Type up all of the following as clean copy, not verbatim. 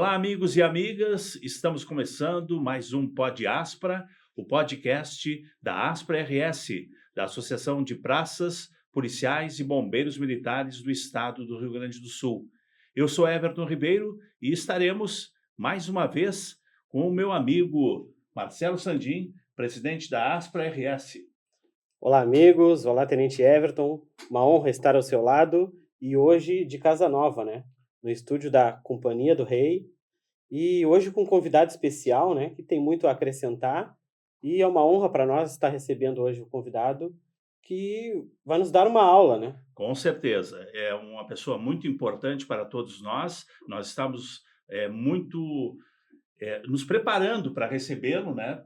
Olá, amigos e amigas, estamos começando mais um Pod Aspra, o podcast da Aspra RS, da Associação de Praças, Policiais e Bombeiros Militares do Estado do Rio Grande do Sul. Eu sou Everton Ribeiro e estaremos, mais uma vez, com o meu amigo Marcelo Sandin, presidente da Aspra RS. Olá, amigos. Olá, Tenente Everton. Uma honra estar ao seu lado e hoje de casa nova, né? No estúdio da Companhia do Rei. E hoje com um convidado especial, né? Que tem muito a acrescentar. E é uma honra para nós estar recebendo hoje o convidado que vai nos dar uma aula, né? Com certeza, é uma pessoa muito importante para todos nós. Nós estamos muito nos preparando para recebê-lo, né?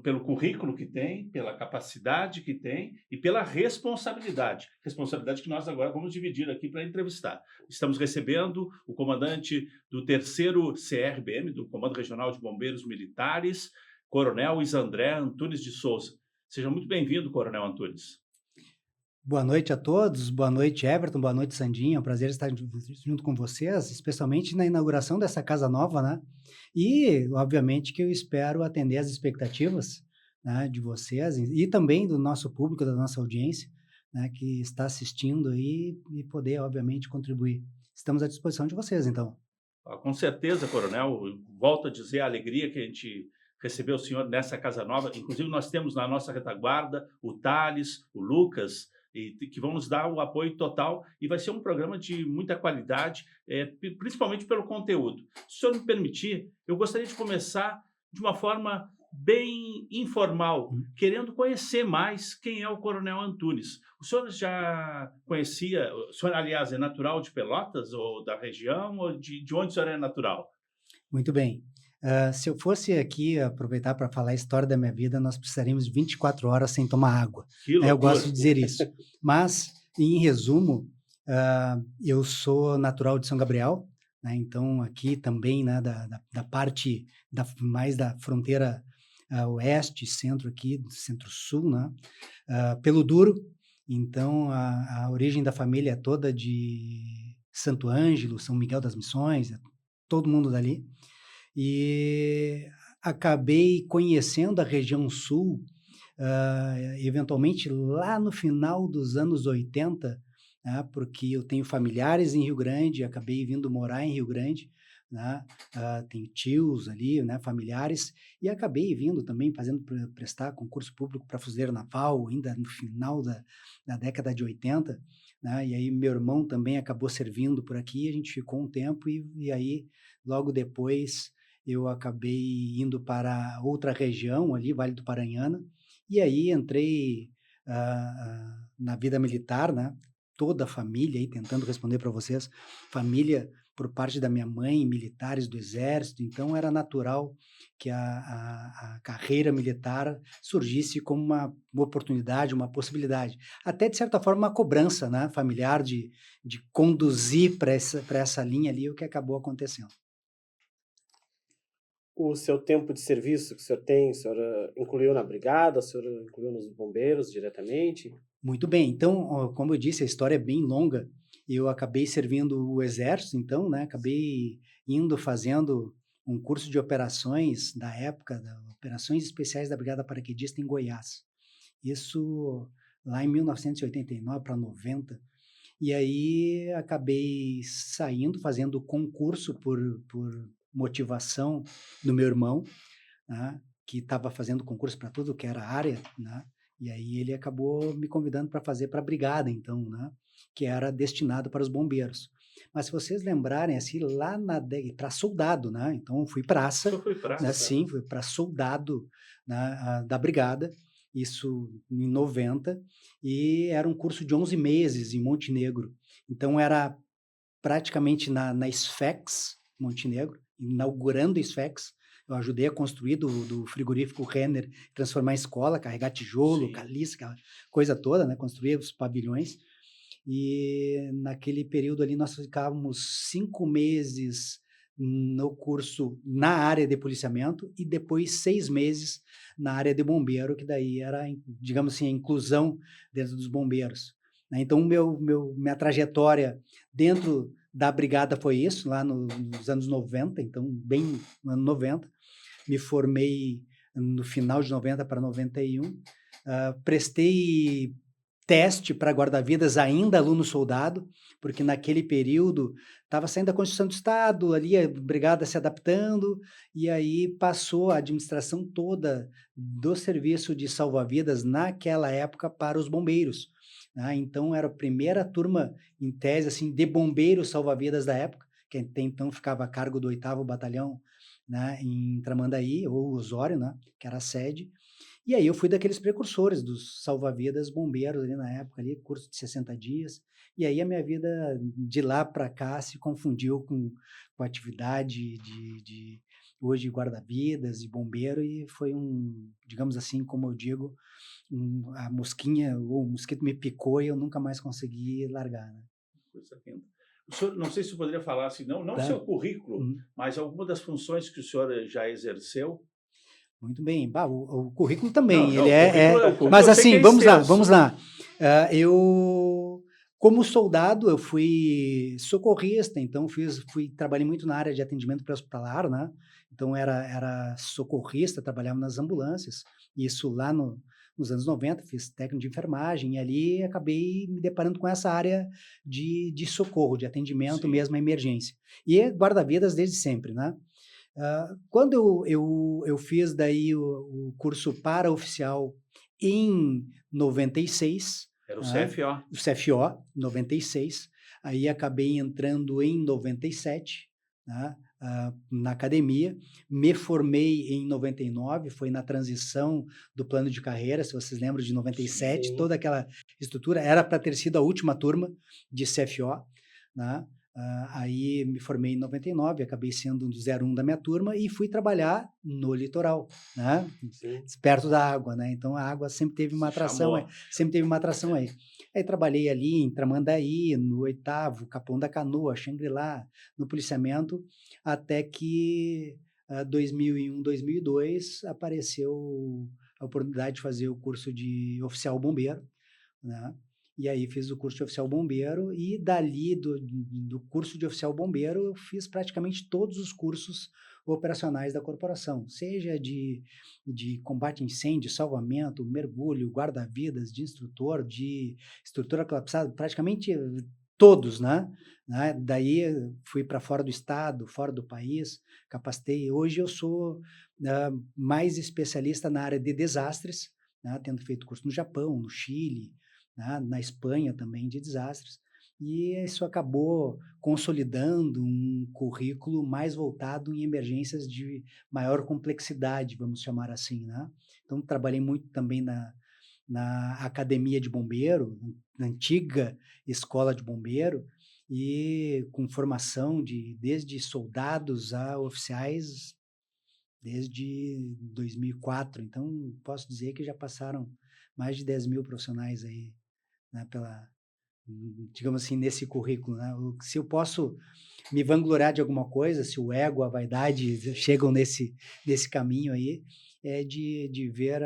Pelo currículo que tem, pela capacidade que tem e pela responsabilidade. Responsabilidade que nós agora vamos dividir aqui para entrevistar. Estamos recebendo o comandante do 3º CRBM, do Comando Regional de Bombeiros Militares, Coronel Isandré Antunes de Souza. Seja muito bem-vindo, Coronel Antunes. Boa noite a todos, boa noite Everton, boa noite Sandinha, é um prazer estar junto com vocês, especialmente na inauguração dessa casa nova, né? E, obviamente, que eu espero atender às expectativas, né, de vocês e também do nosso público, da nossa audiência, né, que está assistindo aí e poder, obviamente, contribuir. Estamos à disposição de vocês, então. Com certeza, Coronel, eu volto a dizer a alegria que a gente recebeu o senhor nessa casa nova. Inclusive, nós temos na nossa retaguarda o Thales, o Lucas, que vão nos dar o apoio total, e vai ser um programa de muita qualidade, principalmente pelo conteúdo. Se o senhor me permitir, eu gostaria de começar de uma forma bem informal, querendo conhecer mais quem é o Coronel Antunes. O senhor já conhecia, o senhor, aliás, é natural de Pelotas, ou da região, ou de onde o senhor é natural? Muito bem. Se eu fosse aqui aproveitar para falar a história da minha vida, nós precisaríamos de 24 horas sem tomar água. Que loucura! Eu gosto de dizer isso. Mas, em resumo, eu sou natural de São Gabriel, né? Então, aqui também, né, da parte mais da fronteira oeste, centro aqui, centro-sul, né? Pelo Duro. Então, a origem da família é toda de Santo Ângelo, São Miguel das Missões, todo mundo dali. E acabei conhecendo a região sul, eventualmente lá no final dos anos 80, né, porque eu tenho familiares em Rio Grande, acabei vindo morar em Rio Grande, né, tenho tios ali, né, familiares, e acabei vindo também prestar concurso público para fuzileiro naval, ainda no final da década de 80, né, e aí meu irmão também acabou servindo por aqui, a gente ficou um tempo e aí logo depois eu acabei indo para outra região ali, Vale do Paranhana, e aí entrei na vida militar, né? Toda a família aí, tentando responder para vocês, família por parte da minha mãe, militares do Exército, então era natural que a carreira militar surgisse como uma oportunidade, uma possibilidade. Até, de certa forma, uma cobrança, né, familiar de conduzir para essa linha ali, o que acabou acontecendo. O seu tempo de serviço que o senhor tem, o senhor incluiu na brigada, o senhor incluiu nos bombeiros diretamente? Muito bem, então, como eu disse, a história é bem longa. Eu acabei servindo o Exército, então, né? Acabei fazendo um curso de operações da época, Operações Especiais da Brigada Paraquedista em Goiás. Isso lá em 1989 para 90. E aí acabei saindo, fazendo concurso por motivação do meu irmão, né, que estava fazendo concurso para tudo que era área, né, e aí ele acabou me convidando para fazer para a brigada, então, né, que era destinado para os bombeiros. Mas se vocês lembrarem, assim, lá para soldado, né, então fui praça, Eu fui praça, né, sim, fui para soldado, né, da brigada, isso em 90, e era um curso de 11 meses em Montenegro. Então era praticamente na SFEX, Montenegro, inaugurando a SFEX. Eu ajudei a construir do frigorífico Renner, transformar em escola, carregar tijolo, sim. caliça, aquela coisa toda, né? Construir os pavilhões. E naquele período ali nós ficávamos 5 meses no curso na área de policiamento e depois 6 meses na área de bombeiro, que daí era, digamos assim, a inclusão dentro dos bombeiros, né? Então, minha trajetória dentro da brigada foi isso, lá nos anos 90, então bem no ano 90. Me formei no final de 90 para 91. Prestei teste para guarda-vidas ainda aluno soldado, porque naquele período estava saindo a Constituição do Estado, ali a brigada se adaptando, e aí passou a administração toda do serviço de salva-vidas naquela época para os bombeiros, né? Então era a primeira turma, em tese, assim, de bombeiros salva-vidas da época, que até então ficava a cargo do 8º Batalhão, né, em Tramandaí, ou Osório, né, que era a sede. E aí eu fui daqueles precursores dos salva-vidas bombeiros ali na época, ali, curso de 60 dias. E aí a minha vida de lá para cá se confundiu com a atividade de hoje guarda-vidas e bombeiro, e foi digamos assim, como eu digo, a mosquinha, ou o mosquito me picou e eu nunca mais consegui largar, né? Coisa linda. O senhor, não sei se o senhor poderia falar assim, não o Claro. seu currículo, mas alguma das funções que o senhor já exerceu? Muito bem. Bah, o currículo Não, também, não, ele o currículo mas eu sei que assim, é vamos lá, extenso. vamos lá. Eu, como soldado, eu fui socorrista, então trabalhei muito na área de atendimento pré-hospitalar, né? Então era socorrista, trabalhava nas ambulâncias, isso lá nos anos 90, fiz técnico de enfermagem, e ali acabei me deparando com essa área de socorro, de atendimento Sim. mesmo à emergência. E guarda-vidas desde sempre, né? Quando eu fiz daí o curso para oficial em 96, Era o né, CFO. o CFO, 96, aí acabei entrando em 97, né, na academia, me formei em 99, foi na transição do plano de carreira, se vocês lembram de 97, Sim. toda aquela estrutura, era para ter sido a última turma de CFO, né? Aí me formei em 99, acabei sendo um do 01 da minha turma e fui trabalhar no litoral, né? Sim. Perto da água, né? Então a água sempre teve uma Se atração, chamou. sempre teve uma atração aí. Aí trabalhei ali em Tramandaí, no 8º, Capão da Canoa, Xangri-Lá, no policiamento, até que 2001, 2002 apareceu a oportunidade de fazer o curso de oficial bombeiro, né? E aí fiz o curso de oficial bombeiro, e dali do curso de oficial bombeiro eu fiz praticamente todos os cursos operacionais da corporação, seja de combate a incêndio, salvamento, mergulho, guarda-vidas, de estrutura colapsada, praticamente todos, né? Daí fui para fora do estado, fora do país, capacitei. Hoje eu sou mais especialista na área de desastres, né? Tendo feito curso no Japão, no Chile, né, na Espanha também, de desastres, e isso acabou consolidando um currículo mais voltado em emergências de maior complexidade, vamos chamar assim, né? Então, trabalhei muito também na academia de bombeiro, na antiga escola de bombeiro, e com formação desde soldados a oficiais desde 2004. Então, posso dizer que já passaram mais de 10 mil profissionais aí, né, digamos assim, nesse currículo, né? Se eu posso me vangloriar de alguma coisa, se o ego, a vaidade chegam nesse caminho aí, é de ver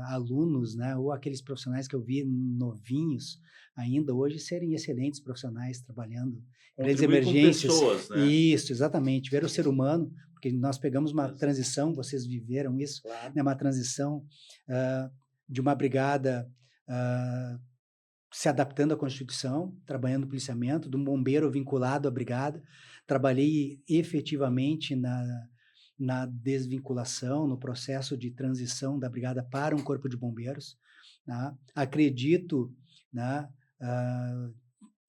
alunos, né, ou aqueles profissionais que eu vi novinhos ainda hoje serem excelentes profissionais trabalhando em grandes Contribuir com emergências. pessoas, né? Isso, exatamente, ver o ser humano, porque nós pegamos uma Exato. transição, vocês viveram isso, Claro. né, uma transição de uma brigada se adaptando à Constituição, trabalhando no policiamento, de um bombeiro vinculado à brigada. Trabalhei efetivamente na desvinculação, no processo de transição da brigada para um corpo de bombeiros, né? Acredito, né,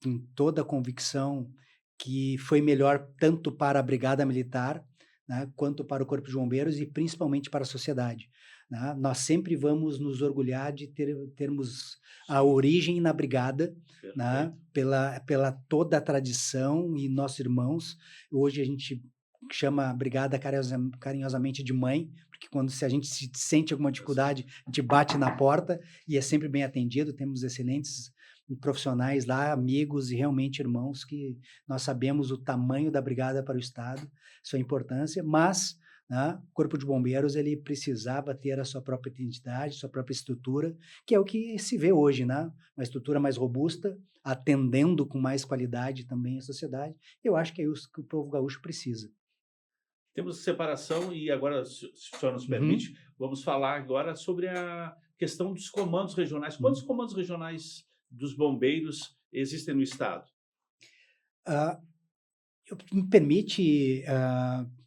em toda a convicção que foi melhor tanto para a brigada militar, né, quanto para o corpo de bombeiros e principalmente para a sociedade, né? Nós sempre vamos nos orgulhar de termos a origem na brigada, né, pela toda a tradição, e nossos irmãos. Hoje a gente chama a brigada carinhosamente de mãe, porque se a gente sente alguma dificuldade, a gente bate na porta e é sempre bem atendido. Temos excelentes profissionais lá, amigos e realmente irmãos, que nós sabemos o tamanho da brigada para o Estado, sua importância, mas né, o Corpo de Bombeiros ele precisava ter a sua própria identidade, sua própria estrutura, que é o que se vê hoje, né? Uma estrutura mais robusta, atendendo com mais qualidade também a sociedade. Eu acho que é isso que o povo gaúcho precisa. Temos separação e agora, se o senhor nos Uhum. permite, vamos falar agora sobre a questão dos comandos regionais. Quantos Uhum. comandos regionais dos bombeiros existem no estado? Ah, me permite,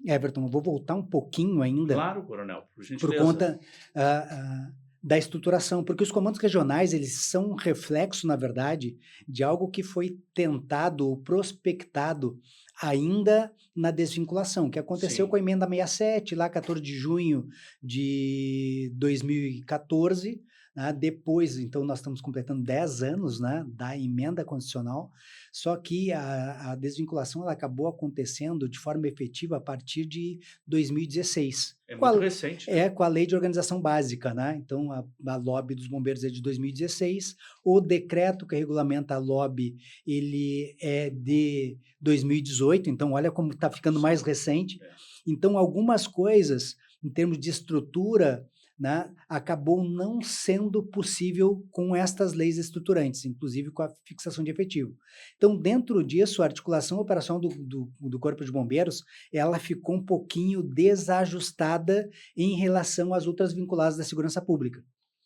Everton, eu vou voltar um pouquinho ainda Claro, coronel, por por gentileza. conta da estruturação, porque os comandos regionais eles são um reflexo, na verdade, de algo que foi tentado ou prospectado ainda na desvinculação, que aconteceu com Sim, a emenda 67, lá 14 de junho de 2014, né? Depois, então, nós estamos completando 10 anos, né, da emenda constitucional, só que a desvinculação ela acabou acontecendo de forma efetiva a partir de 2016. é muito recente, né? Com a Lei de Organização Básica, né? Então, a LOB dos Bombeiros é de 2016, o decreto que regulamenta a LOB, ele é de 2018, então olha como está ficando mais São, recente. é. Então, algumas coisas, em termos de estrutura, né, acabou não sendo possível com estas leis estruturantes, inclusive com a fixação de efetivo. Então, dentro disso, a articulação operacional do Corpo de Bombeiros, ela ficou um pouquinho desajustada em relação às outras vinculadas da segurança pública.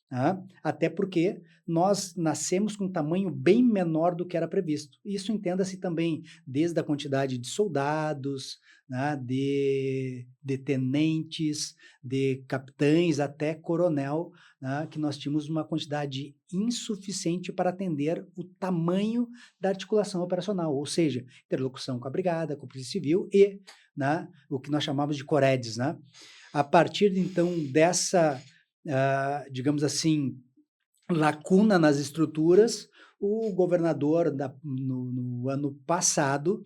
Tá? Até porque nós nascemos com um tamanho bem menor do que era previsto. Isso entenda-se também desde a quantidade de soldados, né, de tenentes, de capitães, até coronel, né, que nós tínhamos uma quantidade insuficiente para atender o tamanho da articulação operacional, ou seja, interlocução com a brigada, com a Polícia Civil e, né, o que nós chamamos de COREDs. Né? A partir, então, dessa digamos assim, lacuna nas estruturas, o governador, no ano passado,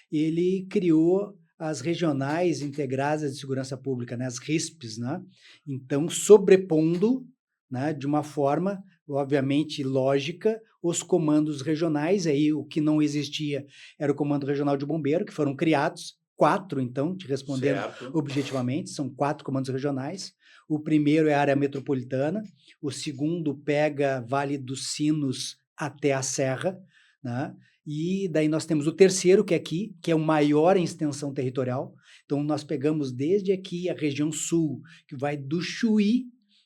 ele criou as regionais integradas de segurança pública, né, as RISPs, né? Então, sobrepondo, né, de uma forma, obviamente, lógica, os comandos regionais, aí o que não existia era o Comando Regional de Bombeiro, que foram criados, 4, então, te respondendo Certo. objetivamente, são 4 comandos regionais. O primeiro é a área metropolitana, o segundo pega Vale dos Sinos até a Serra, né? E daí nós temos o terceiro, que é aqui, que é o maior em extensão territorial. Então, nós pegamos desde aqui a região sul, que vai do Chuí,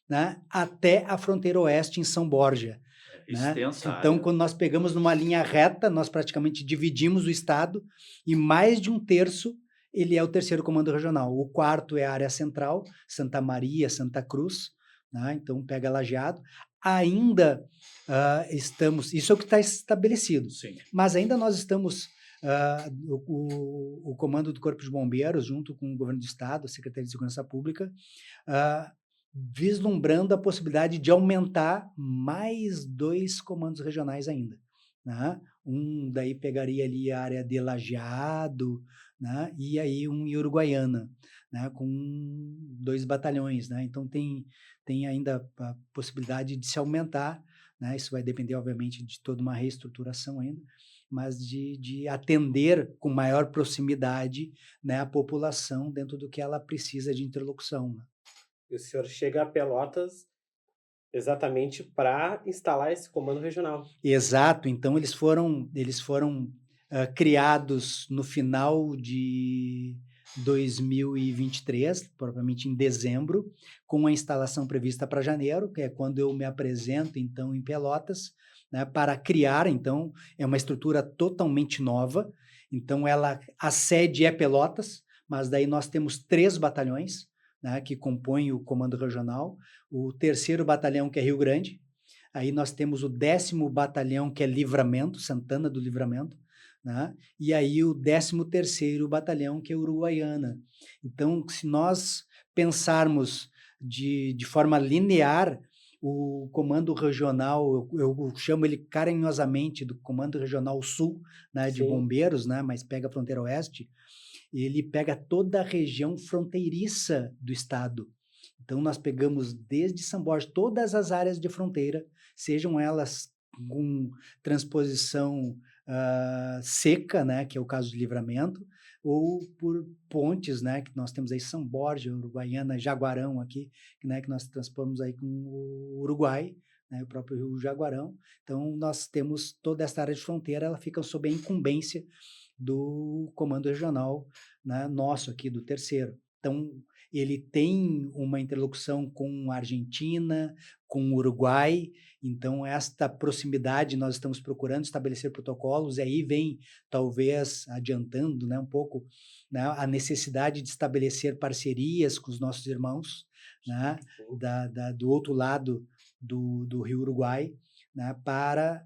né, até a fronteira oeste em São Borja. É Né? extensa a Então, área. quando nós pegamos numa linha reta, nós praticamente dividimos o estado e mais de um terço ele é o terceiro comando regional. O quarto é a área central, Santa Maria, Santa Cruz, né? Então pega Lajeado. Ainda estamos, isso é o que está estabelecido, Sim. mas ainda nós estamos, o comando do Corpo de Bombeiros, junto com o governo do estado, a Secretaria de Segurança Pública, uh, vislumbrando a possibilidade de aumentar mais 2 comandos regionais ainda. Né? Um daí pegaria ali a área de Lajeado, né? E aí um em Uruguaiana, né? Com 2 batalhões. Né? Então tem ainda a possibilidade de se aumentar, né? Isso vai depender, obviamente, de toda uma reestruturação ainda, mas de atender com maior proximidade, né, a população dentro do que ela precisa de interlocução. Né? E o senhor chega a Pelotas exatamente para instalar esse comando regional. Exato, então eles foram criados no final de 2023, provavelmente em dezembro, com a instalação prevista para janeiro, que é quando eu me apresento então em Pelotas, né, para criar, então é uma estrutura totalmente nova, então a sede é Pelotas, mas daí nós temos 3 batalhões, né, que compõem o comando regional, o terceiro batalhão que é Rio Grande. Aí nós temos o 10º Batalhão, que é Livramento, Santana do Livramento, né? E aí o 13º Batalhão, que é Uruguaiana. Então, se nós pensarmos de forma linear, o Comando Regional, eu chamo ele carinhosamente do Comando Regional Sul, né, de Sim. Bombeiros, né, mas pega a fronteira oeste, ele pega toda a região fronteiriça do estado. Então, nós pegamos desde São Borja todas as áreas de fronteira, sejam elas com transposição seca, né, que é o caso de Livramento, ou por pontes, né, que nós temos aí São Borja, Uruguaiana, Jaguarão aqui, né, que nós transpomos aí com o Uruguai, né, o próprio Rio Jaguarão. Então, nós temos toda essa área de fronteira, ela fica sob a incumbência do Comando Regional, né, nosso aqui, do Terceiro. Então, ele tem uma interlocução com a Argentina, com o Uruguai, então esta proximidade nós estamos procurando estabelecer protocolos, e aí vem, talvez, adiantando, né, um pouco, né, a necessidade de estabelecer parcerias com os nossos irmãos, né, do outro lado do Rio Uruguai, né, para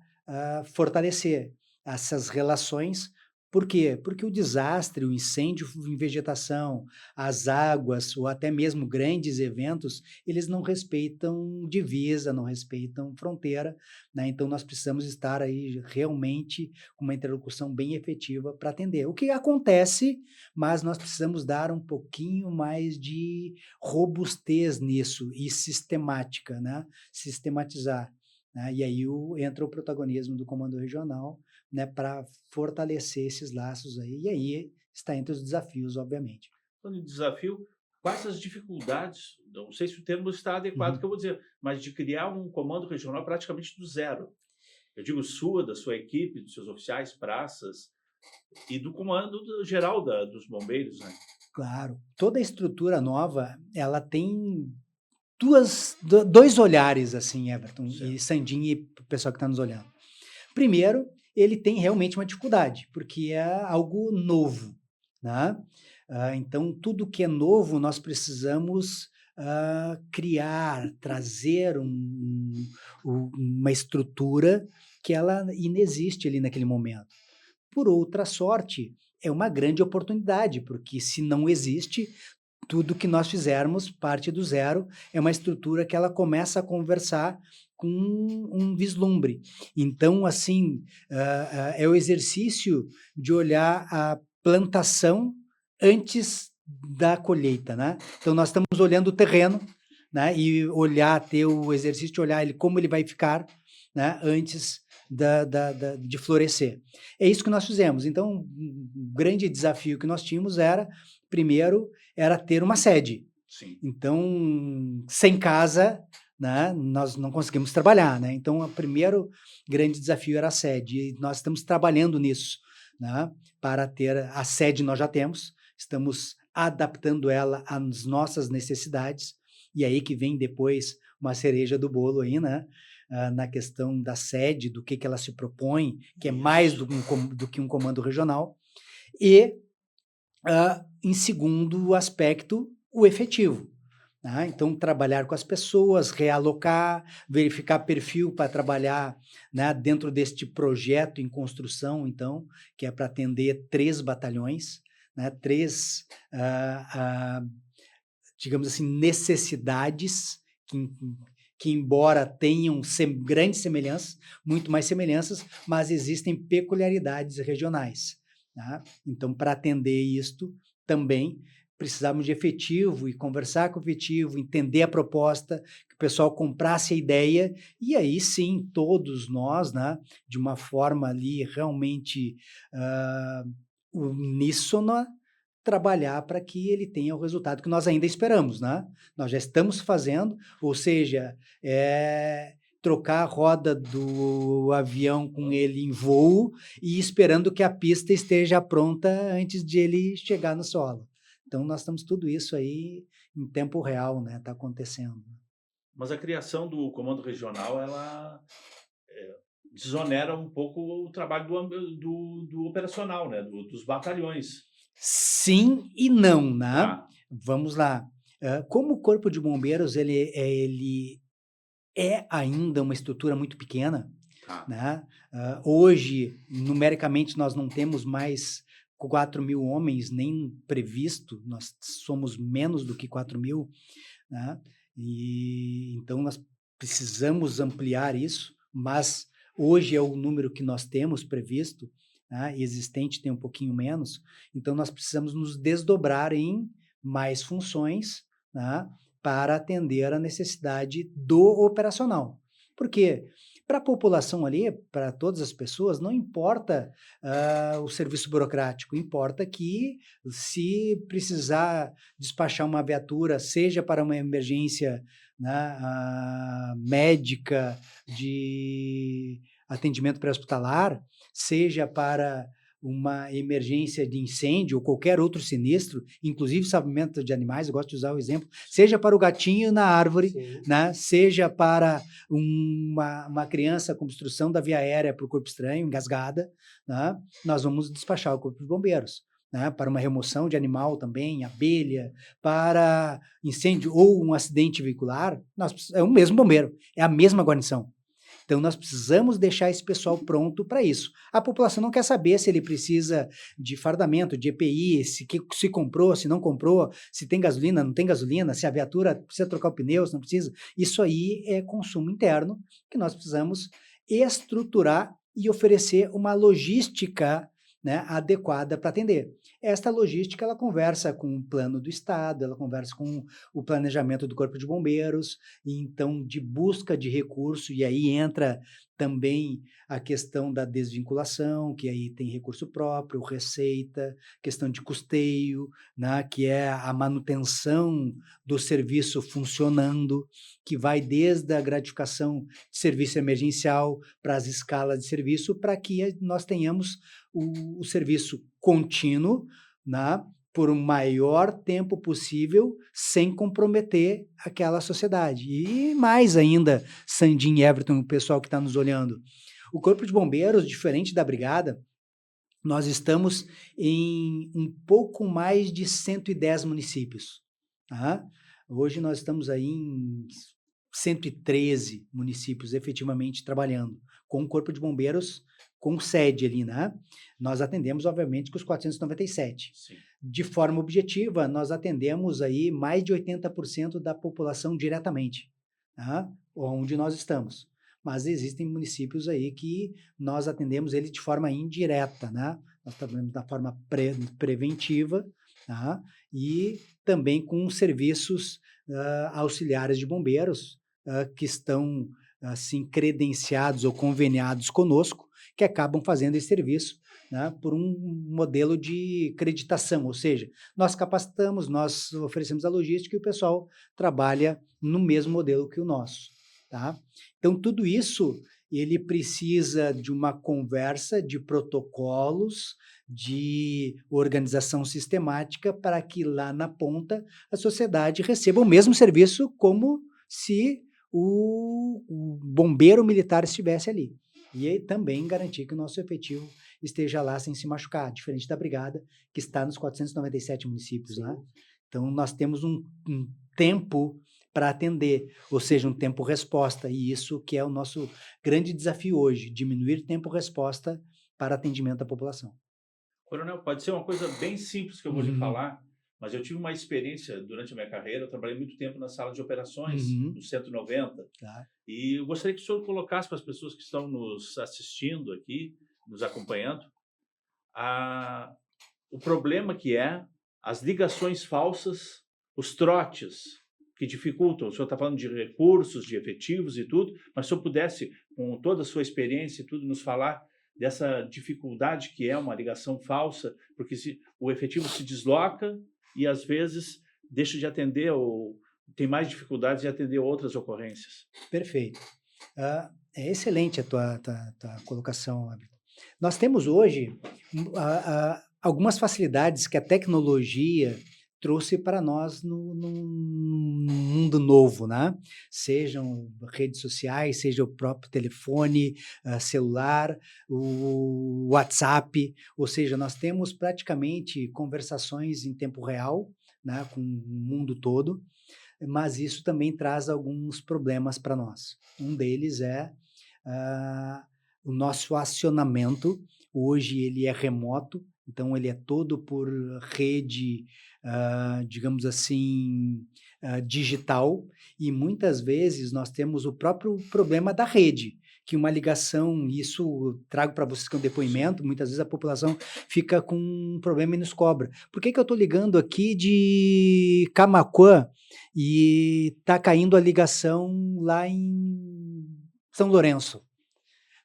fortalecer essas relações. Por quê? Porque o desastre, o incêndio em vegetação, as águas ou até mesmo grandes eventos, eles não respeitam divisa, não respeitam fronteira, né? Então nós precisamos estar aí realmente com uma interlocução bem efetiva para atender. O que acontece, mas nós precisamos dar um pouquinho mais de robustez nisso e sistemática, né? Sistematizar. Né? E aí entra o protagonismo do Comando Regional, né, para fortalecer esses laços aí, e aí está entre os desafios, obviamente. Falando em desafio, quais as dificuldades, não sei se o termo está adequado, que eu vou dizer, mas de criar um comando regional praticamente do zero. Eu digo sua, da sua equipe, dos seus oficiais, praças, e do comando geral dos bombeiros, né? Claro, toda a estrutura nova, ela tem dois olhares, assim, Everton, Certo. e Sandin e o pessoal que está nos olhando. Primeiro, ele tem realmente uma dificuldade, porque é algo novo, né? Então, tudo que é novo, nós precisamos criar, trazer uma estrutura que ela inexiste ali naquele momento. Por outra sorte, é uma grande oportunidade, porque se não existe, tudo que nós fizermos parte do zero, é uma estrutura que ela começa a conversar com um vislumbre. Então, assim, é o exercício de olhar a plantação antes da colheita, né? Então, nós estamos olhando o terreno, né? E ter o exercício de olhar ele, como ele vai ficar, né? Antes de florescer. É isso que nós fizemos. Então, um grande desafio que nós tínhamos primeiro, era ter uma sede. Sim. Então, sem casa, né, nós não conseguimos trabalhar, né? Então, o primeiro grande desafio era a sede, e nós estamos trabalhando nisso, né, para ter a sede. Nós já temos, estamos adaptando ela às nossas necessidades, e aí que vem depois uma cereja do bolo aí, né? Na questão da sede, do que ela se propõe, que é mais do que um comando regional, e em segundo aspecto, o efetivo. Né? Então, trabalhar com as pessoas, realocar, verificar perfil para trabalhar, né, dentro deste projeto em construção, então, que é para atender 3 batalhões, né, 3, digamos assim, necessidades que embora tenham grandes semelhanças, muito mais semelhanças, mas existem peculiaridades regionais. Tá? Então, para atender isto, também precisávamos de efetivo e conversar com o efetivo, entender a proposta, que o pessoal comprasse a ideia, e aí sim, todos nós, né, de uma forma ali realmente uníssona, trabalhar para que ele tenha o resultado que nós ainda esperamos, né? Nós já estamos fazendo, ou seja, trocar a roda do avião com ele em voo e esperando que a pista esteja pronta antes de ele chegar no solo. Então, nós estamos tudo isso aí em tempo real, né? Está acontecendo. Mas a criação do comando regional, ela desonera um pouco o trabalho do operacional, né? Dos batalhões. Sim e não, né? Tá. Vamos lá. Como o Corpo de Bombeiros ele é ainda uma estrutura muito pequena, Tá. né? Hoje, numericamente, nós não temos mais 4.000 homens, nem previsto, nós somos menos do que 4.000, né? E então nós precisamos ampliar isso, mas hoje é o número que nós temos previsto, né? Existente tem um pouquinho menos, então nós precisamos nos desdobrar em mais funções, né? Para atender a necessidade do operacional. Por quê? Para a população ali, para todas as pessoas, não importa o serviço burocrático, importa que se precisar despachar uma viatura, seja para uma emergência, né, médica, de atendimento pré-hospitalar, seja para uma emergência de incêndio ou qualquer outro sinistro, inclusive salvamento de animais, eu gosto de usar o exemplo, seja para o gatinho na árvore, né, seja para uma criança com obstrução da via aérea para o corpo estranho, engasgada, né, nós vamos despachar o corpo de bombeiros. Né, para uma remoção de animal também, abelha, para incêndio ou um acidente veicular, é o mesmo bombeiro, é a mesma guarnição. Então, nós precisamos deixar esse pessoal pronto para isso. A população não quer saber se ele precisa de fardamento, de EPI, se comprou, se não comprou, se tem gasolina, não tem gasolina, se a viatura precisa trocar o pneu, se não precisa. Isso aí é consumo interno que nós precisamos estruturar e oferecer uma logística, né, adequada para atender. Esta logística, ela conversa com o plano do Estado, ela conversa com o planejamento do Corpo de Bombeiros, e então de busca de recurso, e aí entra também a questão da desvinculação, que aí tem recurso próprio, receita, questão de custeio, né, que é a manutenção do serviço funcionando, que vai desde a gratificação de serviço emergencial para as escalas de serviço, para que nós tenhamos o serviço contínuo, né, por o maior tempo possível, sem comprometer aquela sociedade. E mais ainda, Sandin e Everton, o pessoal que está nos olhando, o Corpo de Bombeiros, diferente da Brigada, nós estamos em um pouco mais de 110 municípios. Tá? Hoje nós estamos aí em 113 municípios efetivamente trabalhando com o Corpo de Bombeiros com sede ali, né? Nós atendemos, obviamente, com os 497. Sim. De forma objetiva, nós atendemos aí mais de 80% da população diretamente, tá? Onde nós estamos. Mas existem municípios aí que nós atendemos ele de forma indireta, né? Nós trabalhamos da forma preventiva, tá? E também com serviços auxiliares de bombeiros que estão assim credenciados ou conveniados conosco, que acabam fazendo esse serviço, né, por um modelo de creditação, ou seja, nós capacitamos, nós oferecemos a logística e o pessoal trabalha no mesmo modelo que o nosso. Tá? Então, tudo isso ele precisa de uma conversa, de protocolos, de organização sistemática para que lá na ponta a sociedade receba o mesmo serviço como se o bombeiro militar estivesse ali. E aí, também garantir que o nosso efetivo esteja lá sem se machucar, diferente da Brigada, que está nos 497 municípios. Né? Então, nós temos um tempo para atender, ou seja, um tempo-resposta, e isso que é o nosso grande desafio hoje, diminuir tempo-resposta para atendimento à população. Coronel, pode ser uma coisa bem simples que eu vou lhe falar, mas eu tive uma experiência durante a minha carreira, eu trabalhei muito tempo na sala de operações, no 190, Tá. e eu gostaria que o senhor colocasse para as pessoas que estão nos assistindo aqui, nos acompanhando, o problema que é as ligações falsas, os trotes que dificultam. O senhor está falando de recursos, de efetivos e tudo, mas se o senhor pudesse, com toda a sua experiência e tudo, nos falar dessa dificuldade que é uma ligação falsa, porque o efetivo se desloca e, às vezes, deixa de atender ou tem mais dificuldades de atender outras ocorrências. Perfeito. É excelente a tua colocação, Everton. Nós temos hoje algumas facilidades que a tecnologia trouxe para nós no mundo novo, né? Sejam redes sociais, seja o próprio telefone celular, o WhatsApp, ou seja, nós temos praticamente conversações em tempo real, né, com o mundo todo, mas isso também traz alguns problemas para nós. Um deles é o nosso acionamento. Hoje ele é remoto, então ele é todo por rede, digamos assim, digital, e muitas vezes nós temos o próprio problema da rede, que uma ligação, isso trago para vocês que é um depoimento, muitas vezes a população fica com um problema e nos cobra. Por que eu estou ligando aqui de Camaquã e está caindo a ligação lá em São Lourenço?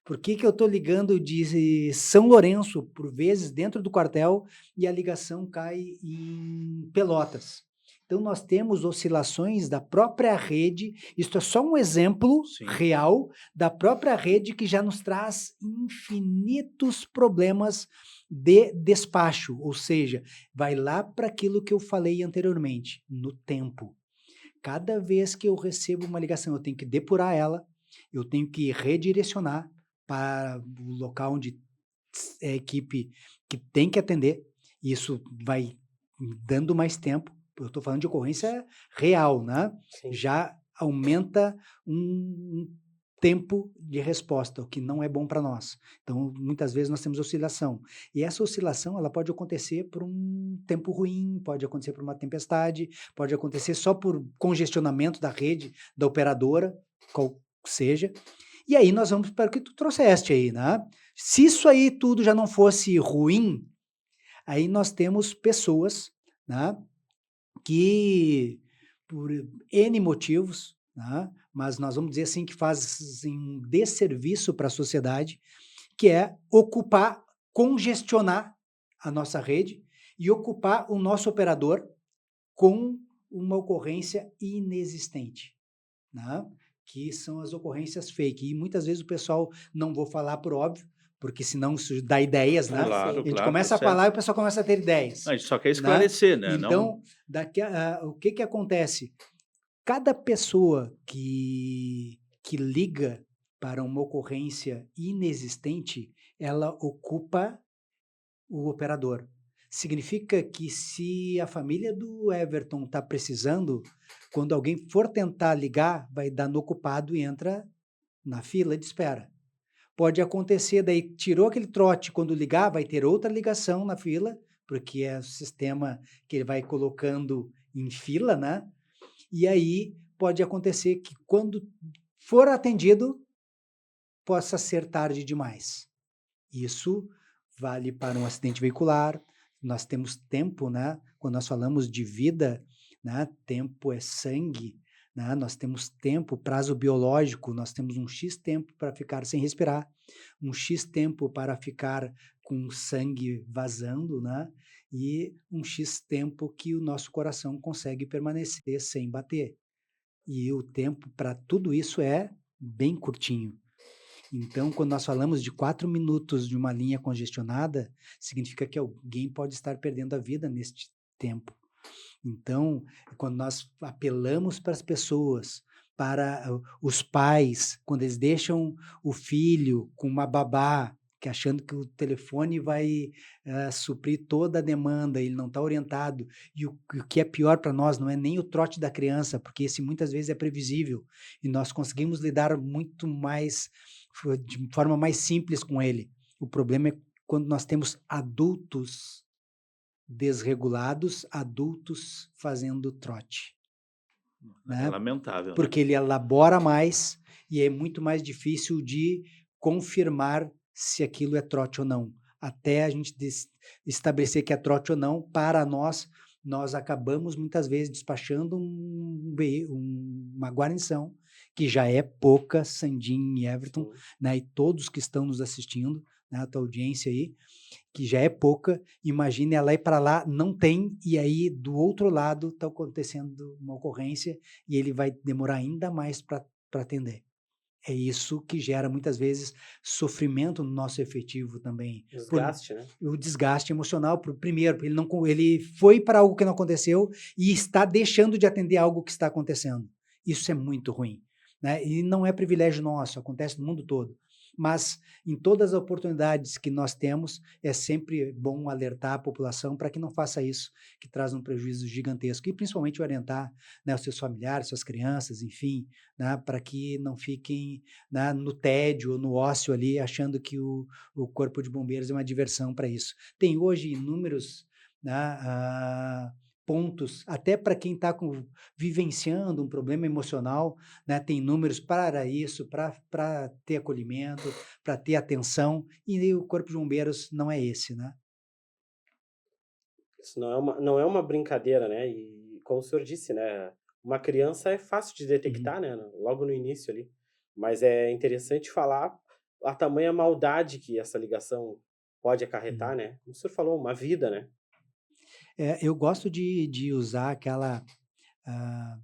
Por que que eu estou ligando de São Lourenço, por vezes, dentro do quartel, e a ligação cai em Pelotas? Então, nós temos oscilações da própria rede, isto é só um exemplo Sim. real da própria rede que já nos traz infinitos problemas de despacho, ou seja, vai lá para aquilo que eu falei anteriormente, no tempo. Cada vez que eu recebo uma ligação, eu tenho que depurar ela, eu tenho que redirecionar para o local onde é a equipe que tem que atender. Isso vai dando mais tempo. Eu estou falando de ocorrência real, né? Sim. Já aumenta um tempo de resposta, o que não é bom para nós. Então, muitas vezes nós temos oscilação. E essa oscilação, ela pode acontecer por um tempo ruim, pode acontecer por uma tempestade, pode acontecer só por congestionamento da rede, da operadora, qual seja. E aí nós vamos para o que tu trouxeste aí, né? Se isso aí tudo já não fosse ruim, aí nós temos pessoas, né, que por N motivos, né, mas nós vamos dizer assim que fazem um desserviço para a sociedade, que é ocupar, congestionar a nossa rede e ocupar o nosso operador com uma ocorrência inexistente, né? Que são as ocorrências fake. E muitas vezes o pessoal, não vou falar por óbvio, porque senão isso dá ideias, né? Claro, A gente claro, tá começa a certo. falar e o pessoal começa a ter ideias, Não, a gente só quer né? esclarecer, né? Não... Então, o que que acontece? Cada pessoa que liga para uma ocorrência inexistente, ela ocupa o operador. Significa que se a família do Everton está precisando, quando alguém for tentar ligar, vai dar no ocupado e entra na fila de espera. Pode acontecer, daí tirou aquele trote, quando ligar, vai ter outra ligação na fila, porque é o sistema que ele vai colocando em fila, né? E aí pode acontecer que quando for atendido, possa ser tarde demais. Isso vale para um acidente veicular. Nós temos tempo, né? Quando nós falamos de vida, né? Tempo é sangue, né? Nós temos tempo, prazo biológico, nós temos um X tempo para ficar sem respirar, um X tempo para ficar com sangue vazando, né? E um X tempo que o nosso coração consegue permanecer sem bater. E o tempo para tudo isso é bem curtinho. Então, quando nós falamos de 4 minutos de uma linha congestionada, significa que alguém pode estar perdendo a vida neste tempo. Então, quando nós apelamos para as pessoas, para os pais, quando eles deixam o filho com uma babá, que achando que o telefone vai suprir toda a demanda, ele não está orientado, e o que é pior para nós não é nem o trote da criança, porque esse muitas vezes é previsível, e nós conseguimos lidar muito mais, de forma mais simples com ele. O problema é quando nós temos adultos desregulados, adultos fazendo trote, É né? lamentável, né? Porque ele elabora mais e é muito mais difícil de confirmar se aquilo é trote ou não. Até a gente estabelecer que é trote ou não, para nós acabamos muitas vezes despachando uma guarnição, que já é pouca, Sandin e Everton, né? E todos que estão nos assistindo, né, a tua audiência aí, que já é pouca, imagine ela ir para lá, não tem, e aí do outro lado está acontecendo uma ocorrência e ele vai demorar ainda mais para atender. É isso que gera muitas vezes sofrimento no nosso efetivo também. Desgaste, né? O desgaste emocional, primeiro, porque ele foi para algo que não aconteceu e está deixando de atender algo que está acontecendo. Isso é muito ruim, né? E não é privilégio nosso, acontece no mundo todo. Mas em todas as oportunidades que nós temos, é sempre bom alertar a população para que não faça isso, que traz um prejuízo gigantesco. E principalmente orientar, né, os seus familiares, suas crianças, enfim, né, para que não fiquem, né, no tédio ou no ócio ali, achando que o Corpo de Bombeiros é uma diversão para isso. Tem hoje inúmeros, né, pontos, até para quem está vivenciando um problema emocional, né, tem números para isso, para ter acolhimento, para ter atenção, e o Corpo de Bombeiros não é esse, né? Isso não é uma brincadeira, né? E como o senhor disse, né? Uma criança é fácil de detectar, né? Logo no início ali. Mas é interessante falar a tamanha maldade que essa ligação pode acarretar, Uhum. né? Como o senhor falou, uma vida, né? Eu gosto de usar aquela ah,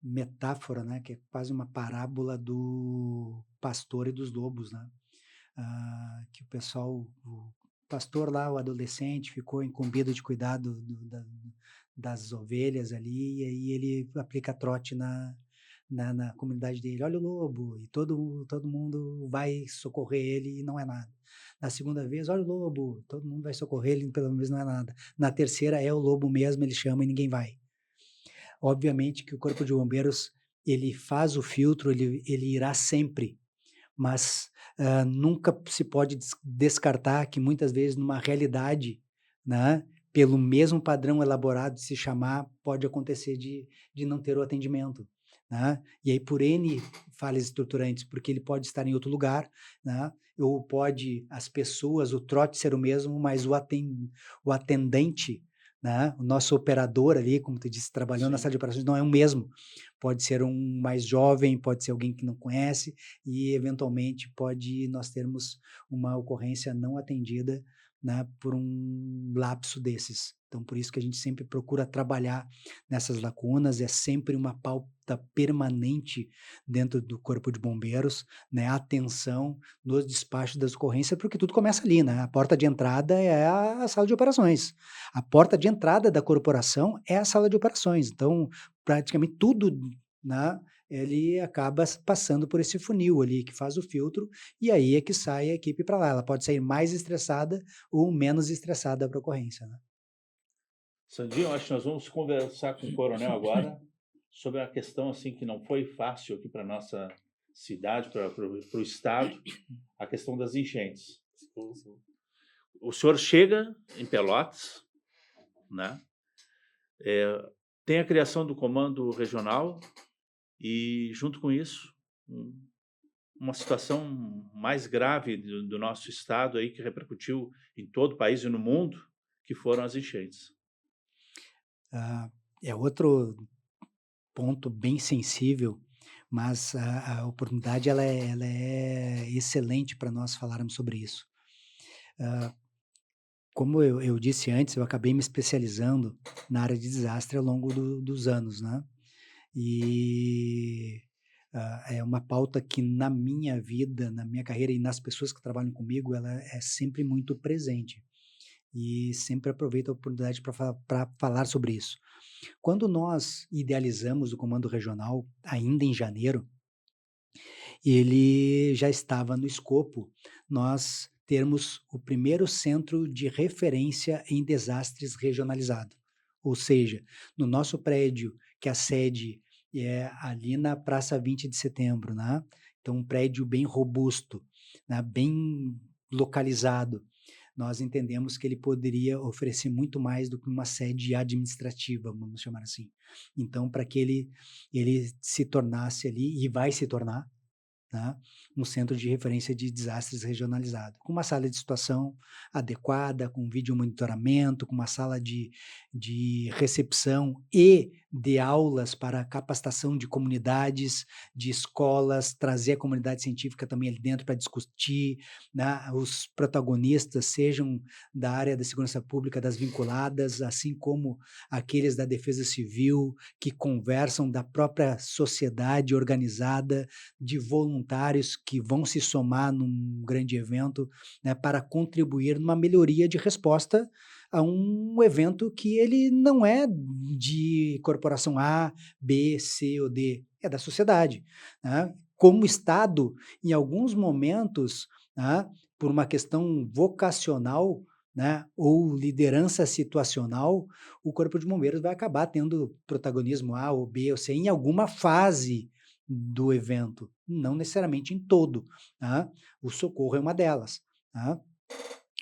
metáfora, né, que é quase uma parábola do pastor e dos lobos, né? Que o pessoal, o pastor lá, o adolescente, ficou incumbido de cuidar das ovelhas ali, e aí ele aplica trote na comunidade dele. Olha o lobo, e todo mundo vai socorrer ele e não é nada. Na segunda vez, olha o lobo, todo mundo vai socorrer ele e pelo menos não é nada. Na terceira é o lobo mesmo, ele chama e ninguém vai. Obviamente que o corpo de bombeiros, ele faz o filtro, ele irá sempre, mas nunca se pode descartar que muitas vezes numa realidade, né, pelo mesmo padrão elaborado de se chamar, pode acontecer de não ter o atendimento, né? E aí por N falhas estruturantes, porque ele pode estar em outro lugar, né? Ou pode as pessoas, o trote ser o mesmo, mas o atendente, né, o nosso operador ali, como tu disse, trabalhando na Sim. sala de operações, não é o mesmo. Pode ser um mais jovem, pode ser alguém que não conhece, e eventualmente pode nós termos uma ocorrência não atendida, né, por um lapso desses. Então, por isso que a gente sempre procura trabalhar nessas lacunas, é sempre uma pauta permanente dentro do Corpo de Bombeiros, né, atenção nos despachos das ocorrências, porque tudo começa ali, né? A porta de entrada é a sala de operações. A porta de entrada da corporação é a sala de operações. Então, praticamente tudo, né, ele acaba passando por esse funil ali que faz o filtro, e aí é que sai a equipe para lá. Ela pode sair mais estressada ou menos estressada para a ocorrência, né? Sandinho, acho que nós vamos conversar com o coronel agora sobre a questão assim que não foi fácil aqui para nossa cidade, para o estado, a questão das enchentes. Sim, sim. O senhor chega em Pelotas, né? Tem a criação do comando regional e, junto com isso, uma situação mais grave do nosso estado aí que repercutiu em todo o país e no mundo, que foram as enchentes. É outro ponto bem sensível, mas a oportunidade ela é excelente para nós falarmos sobre isso. Como eu disse antes, eu acabei me especializando na área de desastre ao longo dos anos, né? E é uma pauta que na minha vida, na minha carreira e nas pessoas que trabalham comigo, ela é sempre muito presente. E sempre aproveito a oportunidade para falar sobre isso. Quando nós idealizamos o Comando Regional, ainda em janeiro, ele já estava no escopo nós termos o primeiro centro de referência em desastres regionalizado. Ou seja, no nosso prédio, que a sede é ali na Praça 20 de Setembro, né? Então, um prédio bem robusto, né? Bem localizado. Nós entendemos que ele poderia oferecer muito mais do que uma sede administrativa, vamos chamar assim. Então, para que ele se tornasse ali, e vai se tornar, né, um centro de referência de desastres regionalizado, com uma sala de situação adequada, com vídeo monitoramento, com uma sala de recepção e de aulas para capacitação de comunidades, de escolas, trazer a comunidade científica também ali dentro para discutir, né, os protagonistas, sejam da área da segurança pública, das vinculadas, assim como aqueles da defesa civil, que conversam da própria sociedade organizada, de voluntários que vão se somar num grande evento, né, para contribuir numa melhoria de resposta a um evento que ele não é de corporação A, B, C ou D, é da sociedade, né? Como Estado, em alguns momentos, né, por uma questão vocacional, né, ou liderança situacional, o Corpo de Bombeiros vai acabar tendo protagonismo A ou B ou C em alguma fase do evento, não necessariamente em todo, tá? O socorro é uma delas, tá?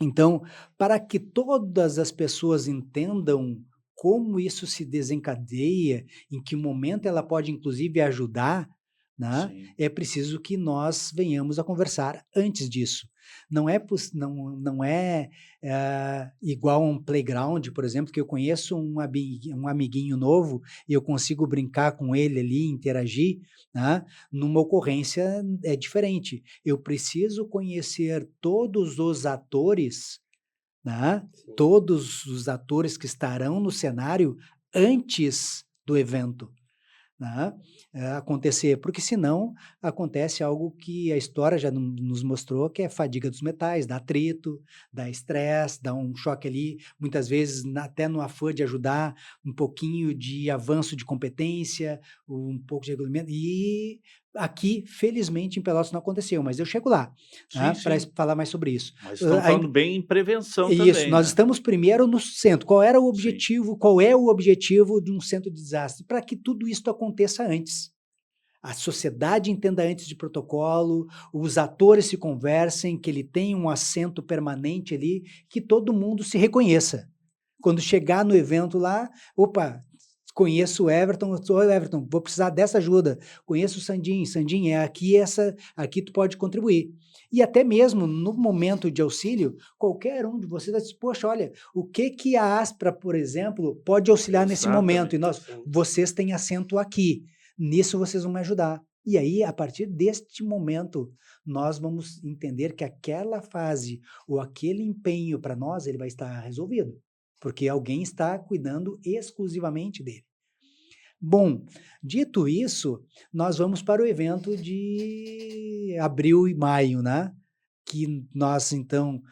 Então, para que todas as pessoas entendam como isso se desencadeia, em que momento ela pode inclusive ajudar, né? Sim. É preciso que nós venhamos a conversar antes disso. Não é igual a um playground, por exemplo, que eu conheço um amiguinho novo e eu consigo brincar com ele ali, interagir, né? Numa ocorrência é diferente. Eu preciso conhecer todos os atores, né? Sim. Todos os atores que estarão no cenário antes do evento, né, acontecer, porque senão acontece algo que a história já nos mostrou, que é fadiga dos metais, dá atrito, dá estresse, dá um choque ali, muitas vezes até no afã de ajudar, um pouquinho de avanço de competência, um pouco de regulamento, e aqui, felizmente, em Pelotas não aconteceu, mas eu chego lá, Sim, né, para sim. falar mais sobre isso. Mas estamos falando bem em prevenção Isso, também, nós né? estamos primeiro no centro. Qual era o Sim. objetivo? Qual é o objetivo de um centro de desastre? Para que tudo isso aconteça antes. A sociedade entenda antes de protocolo, os atores se conversem, que ele tenha um assento permanente ali, que todo mundo se reconheça. Quando chegar no evento lá, opa, conheço o Everton, sou o Everton, vou precisar dessa ajuda. Conheço o Sandin, Sandin, aqui tu pode contribuir. E até mesmo no momento de auxílio, qualquer um de vocês vai dizer, poxa, olha, o que a Aspra, por exemplo, pode auxiliar nesse momento? E Exatamente. vocês têm assento aqui, nisso vocês vão me ajudar. E aí, a partir deste momento, nós vamos entender que aquela fase ou aquele empenho para nós, ele vai estar resolvido, porque alguém está cuidando exclusivamente dele. Bom, dito isso, nós vamos para o evento de abril e maio, né? Que nós, então,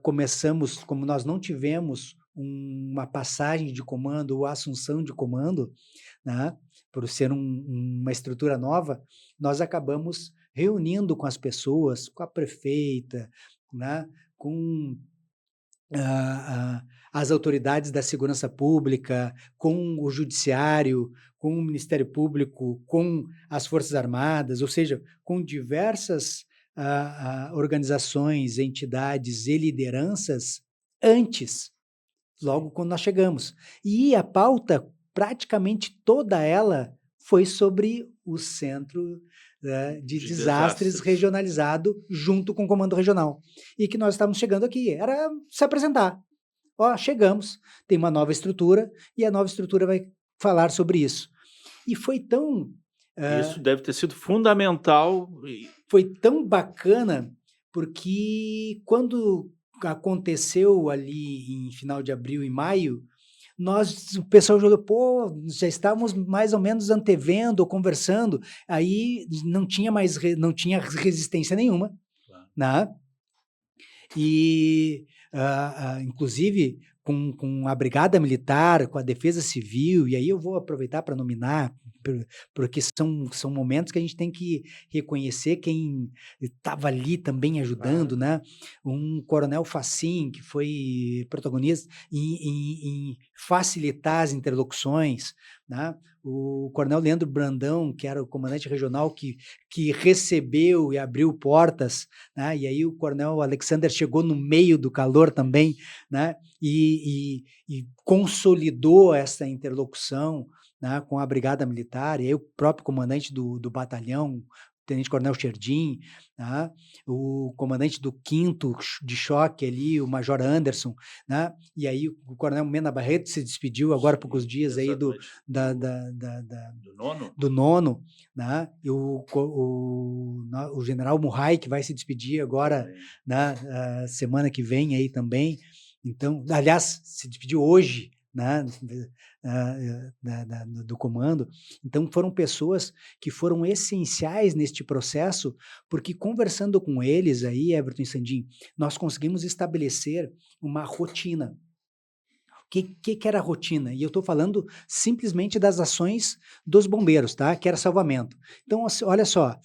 começamos, como nós não tivemos uma passagem de comando ou assunção de comando, né? Por ser uma estrutura nova, nós acabamos reunindo com as pessoas, com a prefeita, né? Com ah, as autoridades da segurança pública, com o judiciário, com o Ministério Público, com as Forças Armadas, ou seja, com diversas organizações, entidades e lideranças antes, logo quando nós chegamos. E a pauta, praticamente toda ela, foi sobre o centro de desastres regionalizado junto com o comando regional. E que nós estávamos chegando aqui, era se apresentar. Ó, chegamos, tem uma nova estrutura e a nova estrutura vai falar sobre isso. E foi tão Isso deve ter sido fundamental. foi tão bacana, porque quando aconteceu ali em final de abril e maio, o pessoal jogou, pô, já estávamos mais ou menos antevendo ou conversando, aí não tinha não tinha resistência nenhuma, Claro. né? E, inclusive, com a Brigada Militar, com a Defesa Civil, e aí eu vou aproveitar para nominar, porque são momentos que a gente tem que reconhecer quem estava ali também ajudando, né? Um coronel Facim, que foi protagonista em facilitar as interlocuções, né? O coronel Leandro Brandão, que era o comandante regional que recebeu e abriu portas, né? E aí o coronel Alexander chegou no meio do calor também, né? E consolidou essa interlocução, né, com a Brigada Militar, e aí o próprio comandante do batalhão, Tenente Coronel Sherdim, né, o comandante do 5º de choque ali, o Major Anderson, né, e aí o Coronel Mena Barreto se despediu agora há poucos dias aí do 9º, né, e o General Murray, que vai se despedir agora, né, semana que vem aí também, então, aliás, se despediu hoje, né, do comando. Então, foram pessoas que foram essenciais neste processo, porque conversando com eles aí, Everton e Sandin, nós conseguimos estabelecer uma rotina. O que era a rotina? E eu estou falando simplesmente das ações dos bombeiros, tá? Que era salvamento. Então, olha só,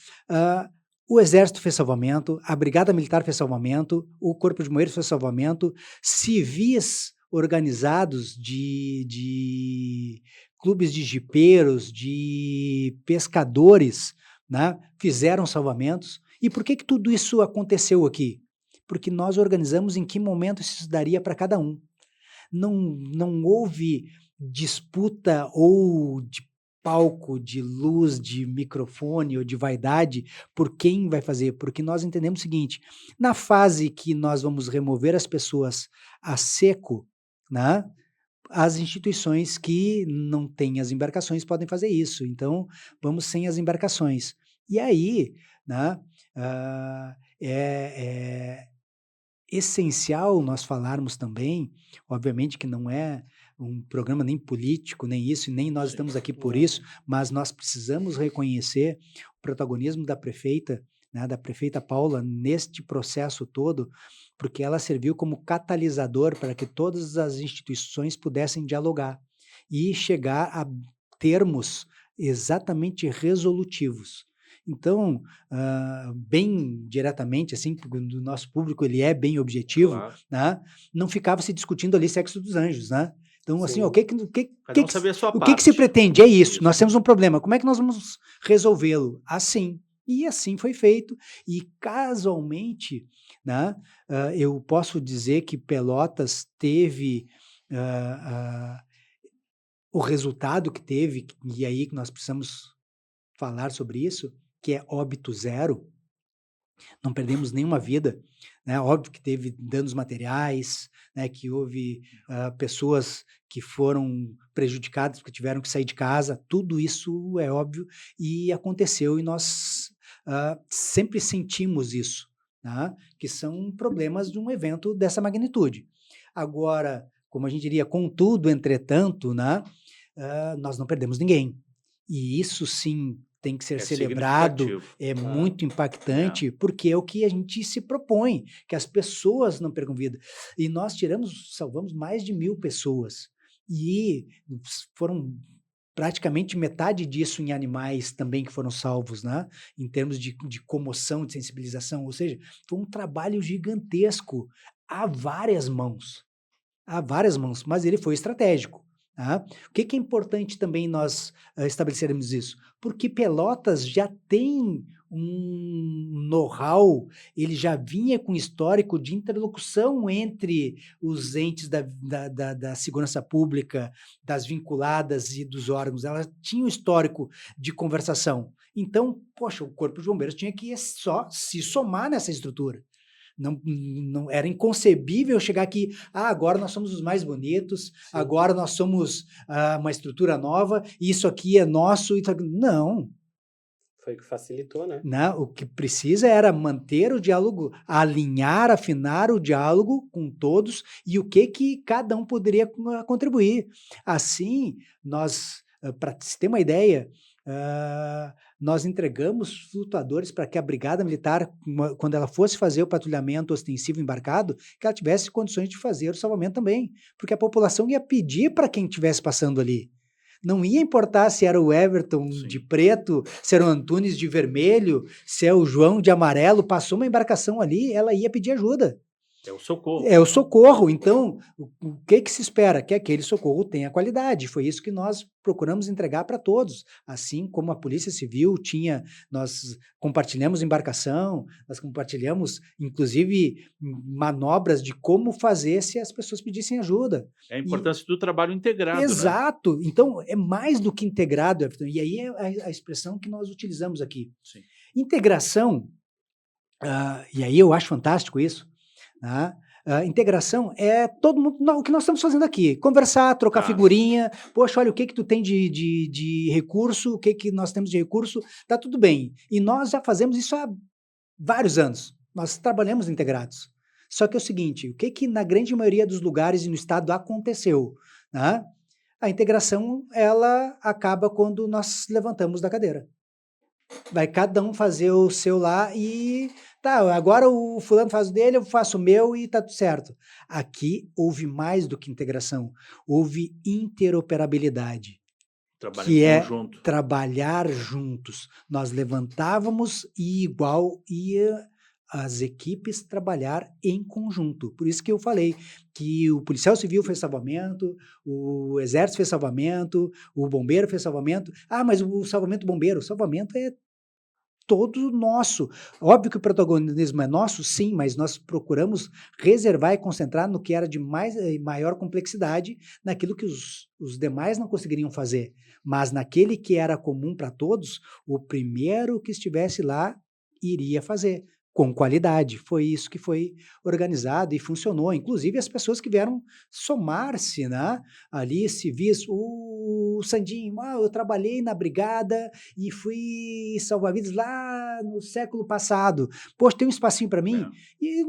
o Exército fez salvamento, a Brigada Militar fez salvamento, o Corpo de Bombeiros fez salvamento, civis organizados de clubes de jipeiros, de pescadores, né, fizeram salvamentos. E por que tudo isso aconteceu aqui? Porque nós organizamos em que momento isso daria para cada um. Não houve disputa ou de palco, de luz, de microfone ou de vaidade por quem vai fazer, porque nós entendemos o seguinte: na fase que nós vamos remover as pessoas a seco, né, as instituições que não têm as embarcações podem fazer isso, então vamos sem as embarcações. E aí, né, é essencial nós falarmos também, obviamente que não é um programa nem político, nem isso, e nem nós Sim. estamos aqui por Não. isso, mas nós precisamos reconhecer o protagonismo da prefeita, né, da prefeita Paula neste processo todo, porque ela serviu como catalisador para que todas as instituições pudessem dialogar e chegar a termos exatamente resolutivos. Então, bem diretamente, assim, porque o nosso público ele é bem objetivo, Claro. né? Não ficava se discutindo ali sexo dos anjos, né? Então, assim, ó, Sim. Cada um sabia a sua o que se parte. pretende? É isso, Isso. nós temos um problema, como é que nós vamos resolvê-lo? Assim. E assim foi feito. E casualmente, né, eu posso dizer que Pelotas teve ah, ah, o resultado que teve, e aí que nós precisamos falar sobre isso, que é óbito zero, não perdemos nenhuma vida, né? Óbvio que teve danos materiais, né? Que houve pessoas que foram prejudicadas porque tiveram que sair de casa, tudo isso é óbvio e aconteceu e nós sempre sentimos isso, né? Que são problemas de um evento dessa magnitude. Agora, como a gente diria, contudo, entretanto, né? Nós não perdemos ninguém. E isso sim tem que ser É celebrado, significativo. é Claro. muito É. impactante, porque é o que a gente se propõe, que as pessoas não percam vida. E nós salvamos mais de 1.000 pessoas. E foram praticamente metade disso em animais também que foram salvos, né? Em termos de comoção, de sensibilização. Ou seja, foi um trabalho gigantesco, a várias mãos. A várias mãos, mas ele foi estratégico. Tá? O que é importante também nós estabelecermos isso? Porque Pelotas já tem um know-how, ele já vinha com histórico de interlocução entre os entes da segurança pública, das vinculadas e dos órgãos. Ela tinha um histórico de conversação. Então, poxa, o Corpo de Bombeiros tinha que só se somar nessa estrutura. Não era inconcebível chegar aqui, agora nós somos os mais bonitos, Sim. agora nós somos uma estrutura nova, isso aqui é nosso. Não, Foi o que facilitou, né? o que precisa era manter o diálogo, alinhar, afinar o diálogo com todos e o que cada um poderia contribuir. Assim, nós, para se ter uma ideia, nós entregamos flutuadores para que a Brigada Militar, quando ela fosse fazer o patrulhamento ostensivo embarcado, que ela tivesse condições de fazer o salvamento também, porque a população ia pedir para quem estivesse passando ali. Não ia importar se era o Everton de Sim. preto, se era o Antunes de vermelho, se é o João de amarelo, passou uma embarcação ali, ela ia pedir ajuda. É o socorro. É o socorro. Então, o que se espera? Que aquele socorro tenha qualidade. Foi isso que nós procuramos entregar para todos. Assim como a Polícia Civil tinha, nós compartilhamos embarcação, nós compartilhamos, inclusive, manobras de como fazer se as pessoas pedissem ajuda. É a importância do trabalho integrado, né? Exato. Então, é mais do que integrado, Everton. E aí é a expressão que nós utilizamos aqui. Sim. Integração, e aí eu acho fantástico isso, né? Integração é todo mundo, o que nós estamos fazendo aqui, conversar, trocar Tá. figurinha, poxa, olha o que tu tem de recurso, o que nós temos de recurso, tá tudo bem. E nós já fazemos isso há vários anos, nós trabalhamos integrados. Só que é o seguinte, o que na grande maioria dos lugares e no estado aconteceu, né? A integração, ela acaba quando nós levantamos da cadeira. Vai cada um fazer o seu lá e tá, agora o fulano faz o dele, eu faço o meu e tá tudo certo. Aqui houve mais do que integração, houve interoperabilidade, Trabalho que em é conjunto. trabalhar juntos. Nós levantávamos e igual ia as equipes trabalhar em conjunto. Por isso que eu falei que o policial civil fez salvamento, o exército fez salvamento, o bombeiro fez salvamento. Ah, mas o salvamento bombeiro, o salvamento é todo nosso. Óbvio que o protagonismo é nosso, sim, mas nós procuramos reservar e concentrar no que era de maior complexidade, naquilo que os demais não conseguiriam fazer. Mas naquele que era comum para todos, o primeiro que estivesse lá iria fazer, com qualidade. Foi isso que foi organizado e funcionou. Inclusive as pessoas que vieram somar-se, né? Ali, civis, o Sandinho, eu trabalhei na brigada e fui salvar-vidas lá no século passado. Poxa, tem um espacinho para mim? É. E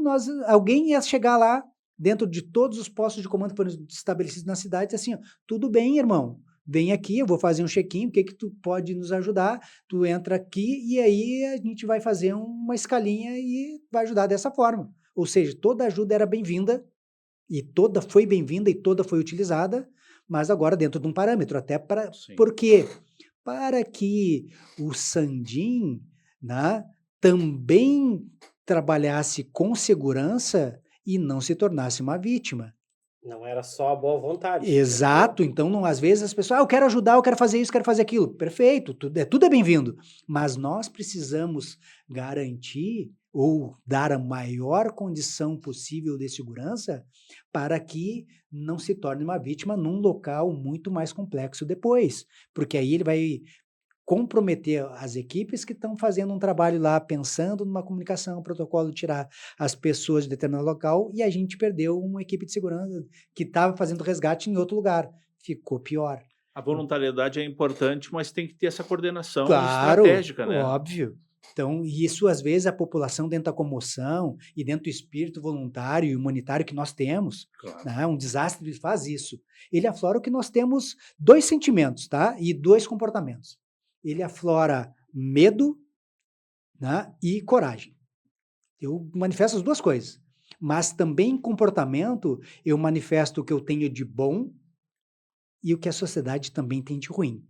alguém ia chegar lá, dentro de todos os postos de comando que foram estabelecidos na cidade, assim, ó, tudo bem, irmão, vem aqui, eu vou fazer um check-in, o que que tu pode nos ajudar? Tu entra aqui e aí a gente vai fazer uma escalinha e vai ajudar dessa forma. Ou seja, toda ajuda era bem-vinda e toda foi bem-vinda e toda foi utilizada, mas agora dentro de um parâmetro, até para... Sim. Por quê? Para que o Sandim, né, também trabalhasse com segurança e não se tornasse uma vítima. Não era só a boa vontade. Exato, então não, às vezes as pessoas, eu quero ajudar, eu quero fazer isso, quero fazer aquilo. Perfeito, tudo é bem-vindo. Mas nós precisamos garantir ou dar a maior condição possível de segurança para que não se torne uma vítima num local muito mais complexo depois. Porque aí ele vai comprometer as equipes que estão fazendo um trabalho lá, pensando numa comunicação, protocolo, tirar as pessoas de determinado local, e a gente perdeu uma equipe de segurança que estava fazendo resgate em outro lugar. Ficou pior. A voluntariedade é importante, mas tem que ter essa coordenação Claro, estratégica, né? óbvio. Então, isso às vezes a população dentro da comoção e dentro do espírito voluntário e humanitário que nós temos, Claro. né, um desastre faz isso. Ele aflora o que nós temos 2 sentimentos, tá? E 2 comportamentos. Ele aflora medo, né, e coragem. Eu manifesto as 2 coisas. Mas também em comportamento, eu manifesto o que eu tenho de bom e o que a sociedade também tem de ruim.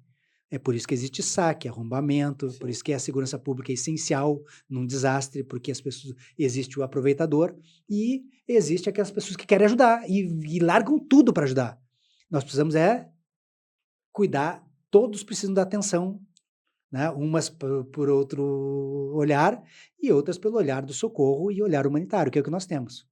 É por isso que existe saque, arrombamento, por Sim. isso que a segurança pública é essencial num desastre, porque as pessoas, existe o aproveitador e existe aquelas pessoas que querem ajudar e largam tudo para ajudar. Nós precisamos cuidar, todos precisam da atenção, né? Umas por outro olhar e outras pelo olhar do socorro e olhar humanitário, que é o que nós temos.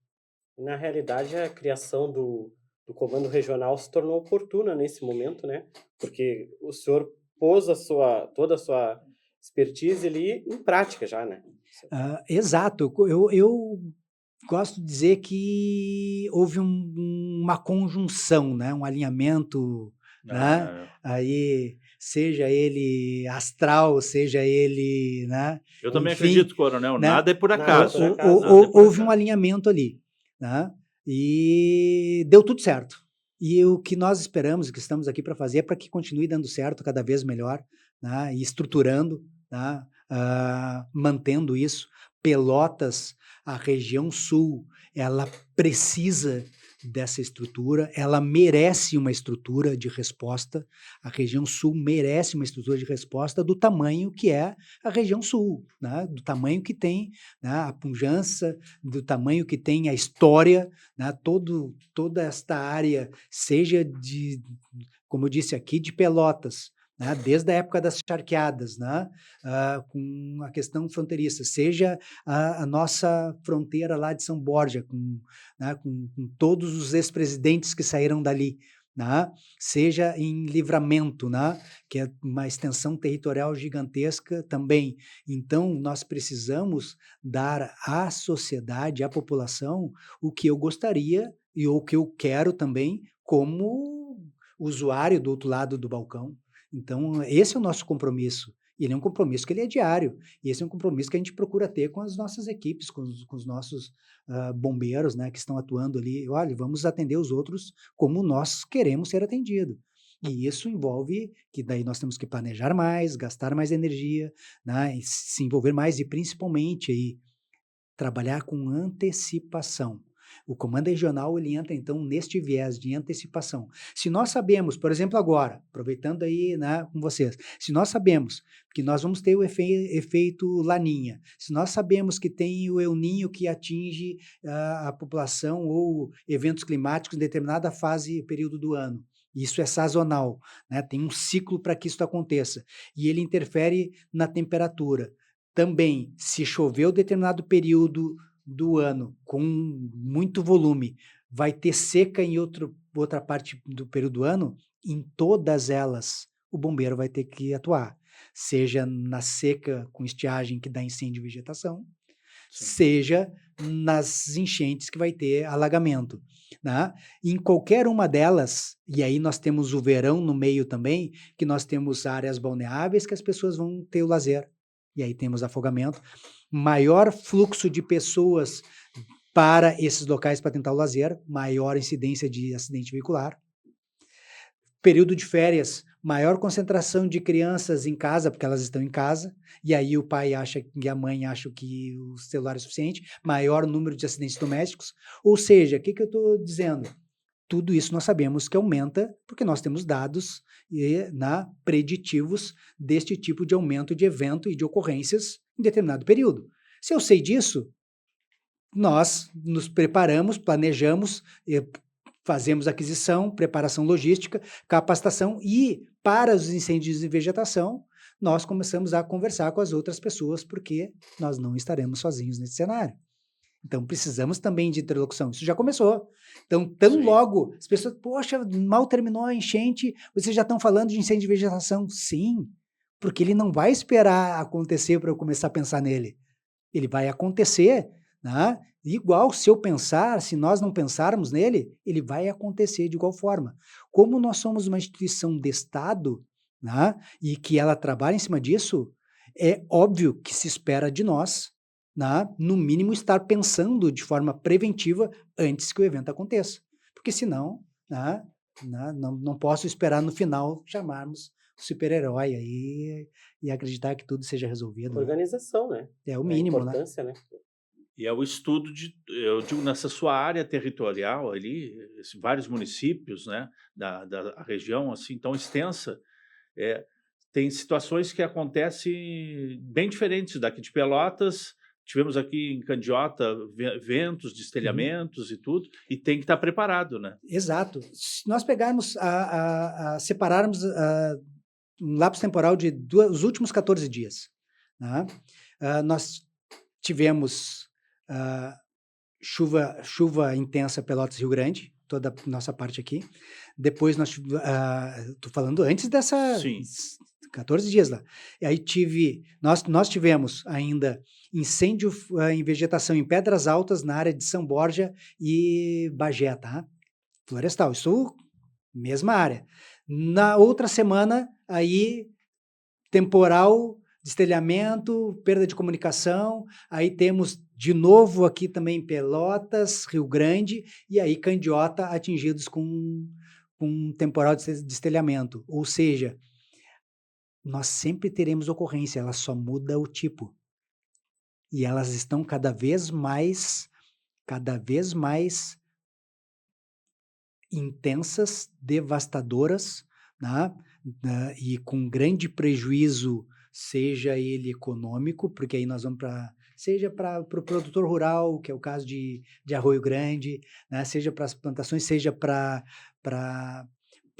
Na realidade, a criação do comando regional se tornou oportuna nesse momento, né? Porque o senhor pôs toda a sua expertise ali em prática já, né? Exato, eu gosto de dizer que houve uma conjunção, né, um alinhamento, né, Ah, aí seja ele astral, seja ele, né, eu também enfim, acredito, coronel, né, nada é por Nada é acaso. por acaso. Nada é por houve um acaso. alinhamento ali, né, e deu tudo certo. E o que nós esperamos, o que estamos aqui para fazer é para que continue dando certo cada vez melhor, né, e estruturando, né, mantendo isso. Pelotas, a região sul, ela precisa dessa estrutura, ela merece uma estrutura de resposta, a região sul merece uma estrutura de resposta do tamanho que é a região sul, né? Do tamanho que tem, né, a pujança, do tamanho que tem a história, né? Toda esta área, seja de, como eu disse aqui, de Pelotas, né, desde a época das charqueadas, né, com a questão fronteiriça, seja a nossa fronteira lá de São Borja, né, com todos os ex-presidentes que saíram dali, né, seja em Livramento, né, que é uma extensão territorial gigantesca também. Então, nós precisamos dar à sociedade, à população, o que eu gostaria e o que eu quero também como usuário do outro lado do balcão. Então, esse é o nosso compromisso. E ele é um compromisso que ele é diário. E esse é um compromisso que a gente procura ter com as nossas equipes, com os nossos bombeiros, né, que estão atuando ali. Olha, vamos atender os outros como nós queremos ser atendidos. E isso envolve que daí nós temos que planejar mais, gastar mais energia, né, e se envolver mais e principalmente aí, trabalhar com antecipação. O comando regional ele entra então neste viés de antecipação. Se nós sabemos, por exemplo, agora, aproveitando aí, né, com vocês, se nós sabemos que nós vamos ter o efeito Laninha, se nós sabemos que tem o El Ninho que atinge a população ou eventos climáticos em determinada fase, período do ano, isso é sazonal, né? Tem um ciclo para que isso aconteça e ele interfere na temperatura. Também, se choveu determinado período do ano com muito volume, vai ter seca em outra parte do período do ano, em todas elas o bombeiro vai ter que atuar, seja na seca com estiagem que dá incêndio e vegetação, Sim. seja nas enchentes que vai ter alagamento, né? Em qualquer uma delas, e aí nós temos o verão no meio também, que nós temos áreas balneáveis que as pessoas vão ter o lazer, e aí temos afogamento, maior fluxo de pessoas para esses locais para tentar o lazer, maior incidência de acidente veicular. Período de férias, maior concentração de crianças em casa, porque elas estão em casa, e aí o pai acha e a mãe acham que o celular é suficiente, maior número de acidentes domésticos. Ou seja, o que eu estou dizendo? Tudo isso nós sabemos que aumenta, porque nós temos dados preditivos deste tipo de aumento de evento e de ocorrências em determinado período. Se eu sei disso, nós nos preparamos, planejamos, fazemos aquisição, preparação logística, capacitação e, para os incêndios de vegetação, nós começamos a conversar com as outras pessoas, porque nós não estaremos sozinhos nesse cenário. Então, precisamos também de interlocução. Isso já começou. Então, tão Sim. logo, as pessoas, poxa, mal terminou a enchente, vocês já estão falando de incêndio de vegetação. Sim, porque ele não vai esperar acontecer para eu começar a pensar nele. Ele vai acontecer, né? Igual se eu pensar, se nós não pensarmos nele, ele vai acontecer de igual forma. Como nós somos uma instituição de Estado, né, e que ela trabalha em cima disso, é óbvio que se espera de nós, né, no mínimo, estar pensando de forma preventiva antes que o evento aconteça. Porque senão, não posso esperar no final chamarmos o super-herói aí e acreditar que tudo seja resolvido. Né? Organização, né? É o A mínimo, né? importância, né? E é o estudo eu digo, nessa sua área territorial ali, vários municípios, né, da região, assim, tão extensa, tem situações que acontecem bem diferentes daqui de Pelotas. Tivemos aqui em Candiota ventos, destelhamentos e tudo, e tem que estar preparado, né? Exato. Se nós pegarmos, separarmos um lapso temporal de os últimos 14 dias, né? Nós tivemos chuva intensa Pelotas Rio Grande, toda a nossa parte aqui. Depois estou falando antes dessa Sim. 14 dias lá. E aí nós tivemos ainda incêndio em vegetação em Pedras Altas, na área de São Borja e Bagé, tá? Florestal, isso mesma área. Na outra semana, aí temporal, destelhamento, perda de comunicação, aí temos de novo aqui também Pelotas, Rio Grande, e aí Candiota atingidos com temporal de destelhamento. Ou seja, nós sempre teremos ocorrência, ela só muda o tipo. E elas estão cada vez mais intensas, devastadoras, né? E com grande prejuízo, seja ele econômico, porque aí nós vamos seja para o produtor rural, que é o caso de Arroio Grande, né? Seja para as plantações, seja para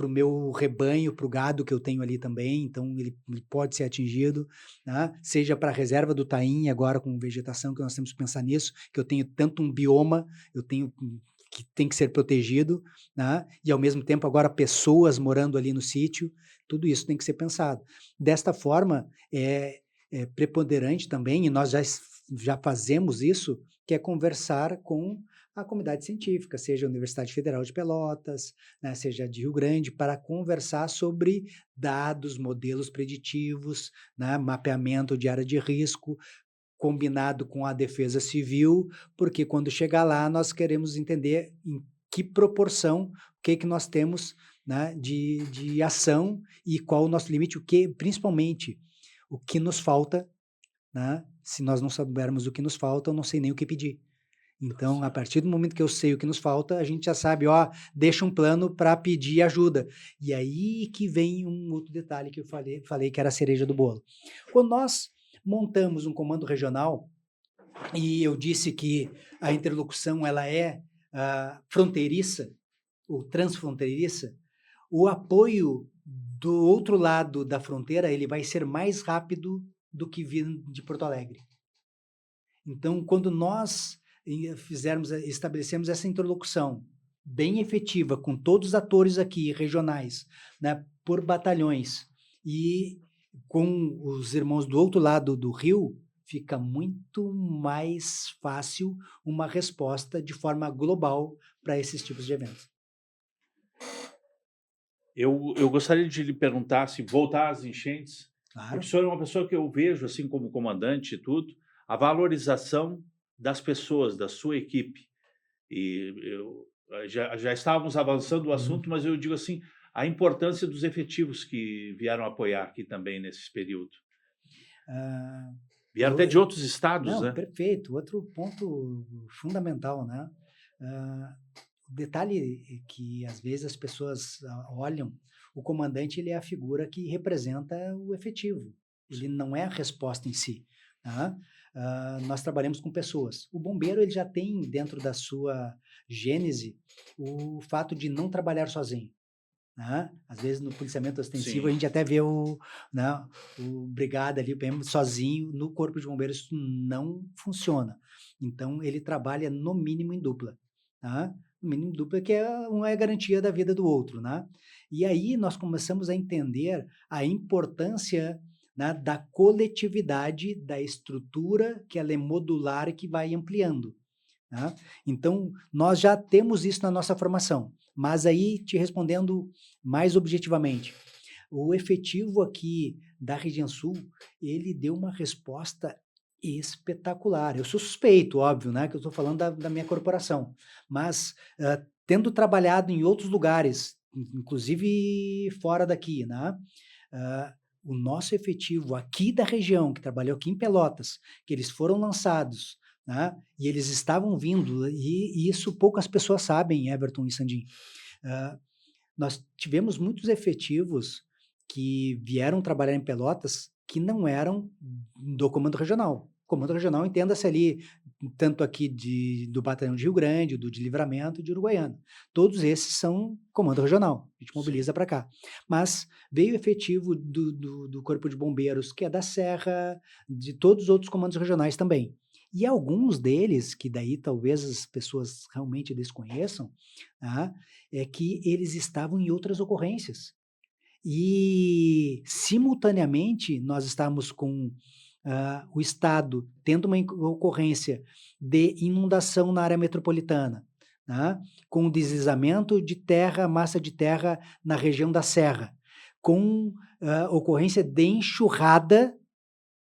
o meu rebanho, para o gado que eu tenho ali também, então ele pode ser atingido, né? Seja para a reserva do Taim, agora com vegetação, que nós temos que pensar nisso, que eu tenho tanto um bioma, eu tenho que tem que ser protegido, né? E ao mesmo tempo agora pessoas morando ali no sítio, tudo isso tem que ser pensado. Desta forma, é preponderante também, e nós já fazemos isso, que é conversar com a comunidade científica, seja a Universidade Federal de Pelotas, né, seja de Rio Grande, para conversar sobre dados, modelos preditivos, né, mapeamento de área de risco, combinado com a Defesa Civil, porque quando chegar lá nós queremos entender em que proporção, o que nós temos, né, de ação e qual o nosso limite, principalmente, o que nos falta, né? Se nós não soubermos o que nos falta, eu não sei nem o que pedir. Então, a partir do momento que eu sei o que nos falta, a gente já sabe, deixa um plano para pedir ajuda. E aí que vem um outro detalhe que eu falei que era a cereja do bolo. Quando nós montamos um comando regional, e eu disse que a interlocução ela é fronteiriça, ou transfronteiriça, o apoio do outro lado da fronteira ele vai ser mais rápido do que vindo de Porto Alegre. Então, quando nós estabelecemos essa interlocução bem efetiva com todos os atores aqui regionais, né, por batalhões, e com os irmãos do outro lado do rio, fica muito mais fácil uma resposta de forma global para esses tipos de eventos. Eu gostaria de lhe perguntar, se voltar às enchentes, Claro. porque o senhor é uma pessoa que eu vejo, assim como comandante e tudo, a valorização das pessoas, da sua equipe. E já estávamos avançando o assunto, mas eu digo assim, a importância dos efetivos que vieram apoiar aqui também nesse período. Vieram até de outros estados, Não, né? perfeito. Outro ponto fundamental, né? O detalhe é que às vezes as pessoas olham, o comandante ele é a figura que representa o efetivo. Ele não é a resposta em si. Tá? Nós trabalhamos com pessoas. O bombeiro ele já tem dentro da sua gênese o fato de não trabalhar sozinho. Né? Às vezes no policiamento ostensivo Sim. a gente até vê o brigada ali, o PM, sozinho. No corpo de bombeiros isso não funciona. Então ele trabalha no mínimo em dupla. Tá? No mínimo em dupla, que um é a garantia da vida do outro. Né? E aí nós começamos a entender a importância, né, da coletividade, da estrutura, que ela é modular e que vai ampliando. Tá? Então, nós já temos isso na nossa formação, mas aí, te respondendo mais objetivamente, o efetivo aqui da região sul, ele deu uma resposta espetacular. Eu sou suspeito, óbvio, né, que eu estou falando da minha corporação, mas tendo trabalhado em outros lugares, inclusive fora daqui, né, o nosso efetivo aqui da região, que trabalhou aqui em Pelotas, que eles foram lançados, né, e eles estavam vindo, e isso poucas pessoas sabem, Everton e Sandim. Nós tivemos muitos efetivos que vieram trabalhar em Pelotas que não eram do Comando Regional. Comando Regional, entenda-se ali, tanto aqui do Batalhão de Rio Grande, do de Livramento e de Uruguaiana. Todos esses são Comando Regional, a gente mobiliza para cá. Mas veio efetivo do Corpo de Bombeiros, que é da Serra, de todos os outros comandos regionais também. E alguns deles, que daí talvez as pessoas realmente desconheçam, tá? É que eles estavam em outras ocorrências. E, simultaneamente, nós estávamos com o Estado tendo uma ocorrência de inundação na área metropolitana, né? Com deslizamento de terra, massa de terra na região da Serra, com ocorrência de enxurrada,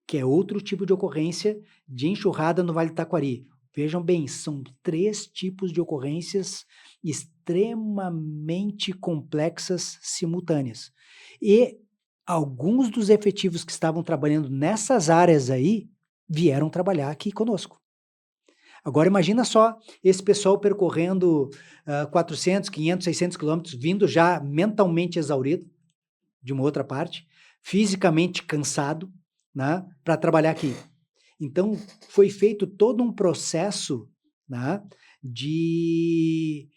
que é outro tipo de ocorrência de enxurrada no Vale do Taquari. Vejam bem, são 3 tipos de ocorrências extremamente complexas simultâneas. E alguns dos efetivos que estavam trabalhando nessas áreas aí vieram trabalhar aqui conosco. Agora imagina só esse pessoal percorrendo 400, 500, 600 quilômetros, vindo já mentalmente exaurido de uma outra parte, fisicamente cansado, né, para trabalhar aqui. Então, foi feito todo um processo, né, de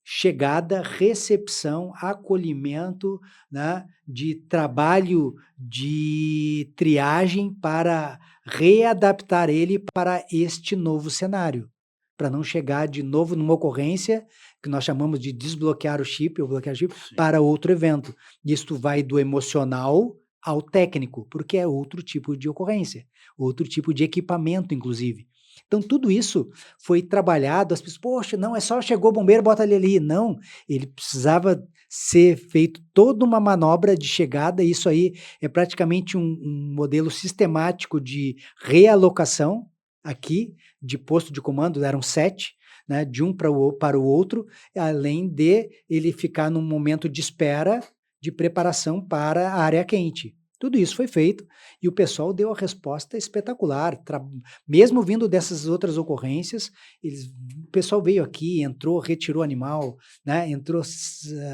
chegada, recepção, acolhimento, né, de trabalho de triagem para readaptar ele para este novo cenário, para não chegar de novo numa ocorrência que nós chamamos de desbloquear o chip ou bloquear o chip para outro evento. Isto vai do emocional ao técnico, porque é outro tipo de ocorrência, outro tipo de equipamento, inclusive. Então, tudo isso foi trabalhado, as pessoas, poxa, não, é só chegou o bombeiro, bota ele ali. Não, ele precisava ser feito toda uma manobra de chegada, e isso aí é praticamente um modelo sistemático de realocação aqui, de posto de comando, eram 7, né, de um para o outro, além de ele ficar num momento de espera, de preparação para a área quente. Tudo isso foi feito e o pessoal deu a resposta espetacular. Mesmo vindo dessas outras ocorrências, o pessoal veio aqui, entrou, retirou o animal, né, entrou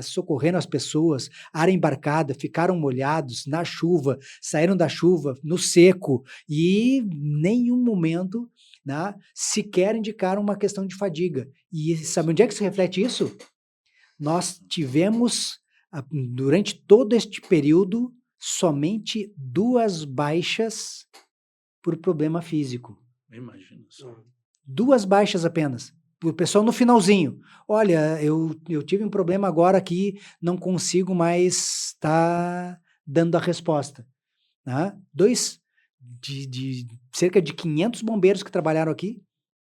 socorrendo as pessoas, área embarcada, ficaram molhados na chuva, saíram da chuva, no seco, e em nenhum momento, né, sequer indicaram uma questão de fadiga. E sabe onde é que se reflete isso? Nós tivemos, durante todo este período, somente 2 baixas por problema físico. Imagina só. 2 baixas apenas. O pessoal no finalzinho. Olha, eu tive um problema agora aqui, não consigo mais estar dando a resposta. Né? De cerca de 500 bombeiros que trabalharam aqui,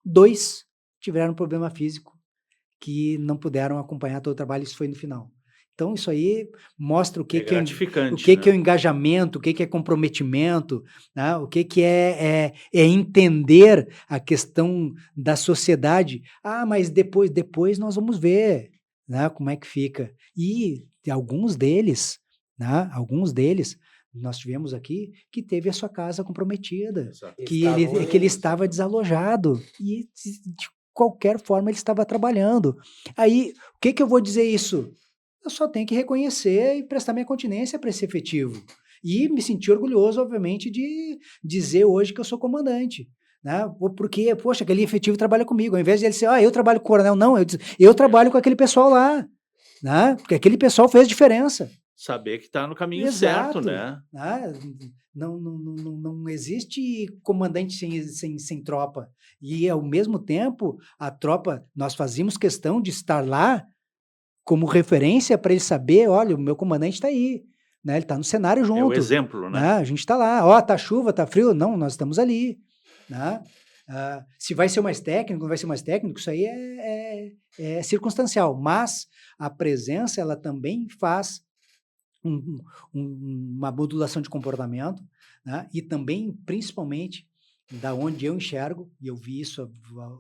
2 tiveram problema físico que não puderam acompanhar todo o trabalho, isso foi no final. Então, isso aí mostra o que, É gratificante, o que, né? que é o engajamento, o que, que é comprometimento, né? O que, que é entender a questão da sociedade. Ah, mas depois nós vamos ver, né, como é que fica. E alguns deles, nós tivemos aqui, que teve a sua casa comprometida, Exato. que ele estava desalojado e de qualquer forma ele estava trabalhando. Aí, o que eu vou dizer isso? Eu só tenho que reconhecer e prestar minha continência para esse efetivo. E me sentir orgulhoso, obviamente, de dizer hoje que eu sou comandante. Né? Porque, poxa, aquele efetivo trabalha comigo. Ao invés de ele ser, eu trabalho com o coronel, não, eu trabalho com aquele pessoal lá. Né? Porque aquele pessoal fez diferença. Saber que está no caminho Exato, certo, né? Não existe comandante sem tropa. E, ao mesmo tempo, a tropa, nós fazíamos questão de estar lá como referência para ele saber, olha, o meu comandante está aí, né? Ele está no cenário junto. É o exemplo, né? A gente está lá, tá chuva, tá frio, não, nós estamos ali, né? Se vai ser mais técnico, não vai ser mais técnico, isso aí é circunstancial, mas a presença, ela também faz uma modulação de comportamento, né? E também, principalmente, da onde eu enxergo, e eu vi isso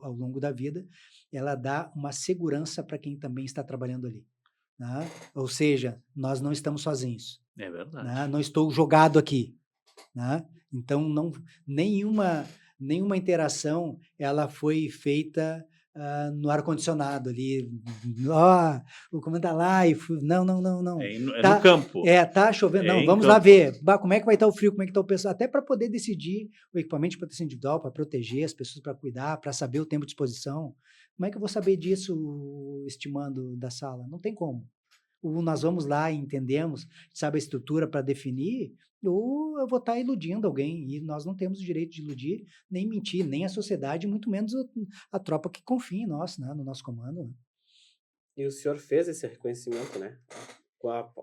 ao longo da vida, ela dá uma segurança para quem também está trabalhando ali. Né? Ou seja, nós não estamos sozinhos. É verdade. Né? Não estou jogado aqui. Né? Então, nenhuma interação ela foi feita no ar-condicionado ali. O comando está lá e... Não. É Tá, no campo. Tá chovendo. Não, em vamos campo. lá ver. Como é que vai estar o frio, como é que está o pessoal. Até para poder decidir o equipamento de proteção individual, para proteger as pessoas, para cuidar, para saber o tempo de exposição. Como é que eu vou saber disso estimando da sala? Não tem como. Ou nós vamos lá e entendemos, sabe a estrutura para definir, ou eu vou estar iludindo alguém, e nós não temos o direito de iludir, nem mentir, nem a sociedade, muito menos a tropa que confia em nós, né, no nosso comando. Né? E o senhor fez esse reconhecimento, né?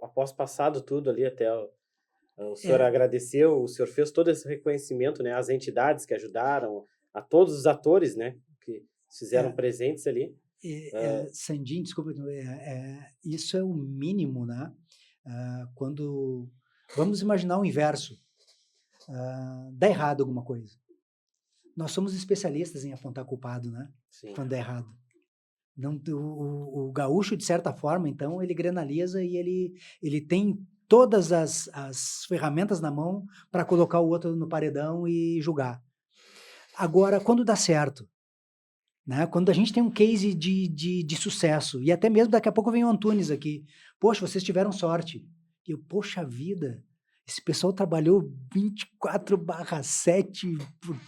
Após passado tudo ali, até o senhor agradeceu, o senhor fez todo esse reconhecimento, né? As entidades que ajudaram, a todos os atores, né? Que fizeram presentes ali. Sandin, desculpa, isso é o mínimo, né? Quando vamos imaginar o inverso, dá errado alguma coisa. Nós somos especialistas em apontar culpado, né? Sim. Quando dá errado. Não, o gaúcho, de certa forma, então, ele granaliza e ele tem todas as ferramentas na mão para colocar o outro no paredão e julgar. Agora, quando dá certo, né? Quando a gente tem um case de sucesso, e até mesmo daqui a pouco vem o Antunes aqui, poxa, vocês tiveram sorte. E eu, poxa vida, esse pessoal trabalhou 24/7 por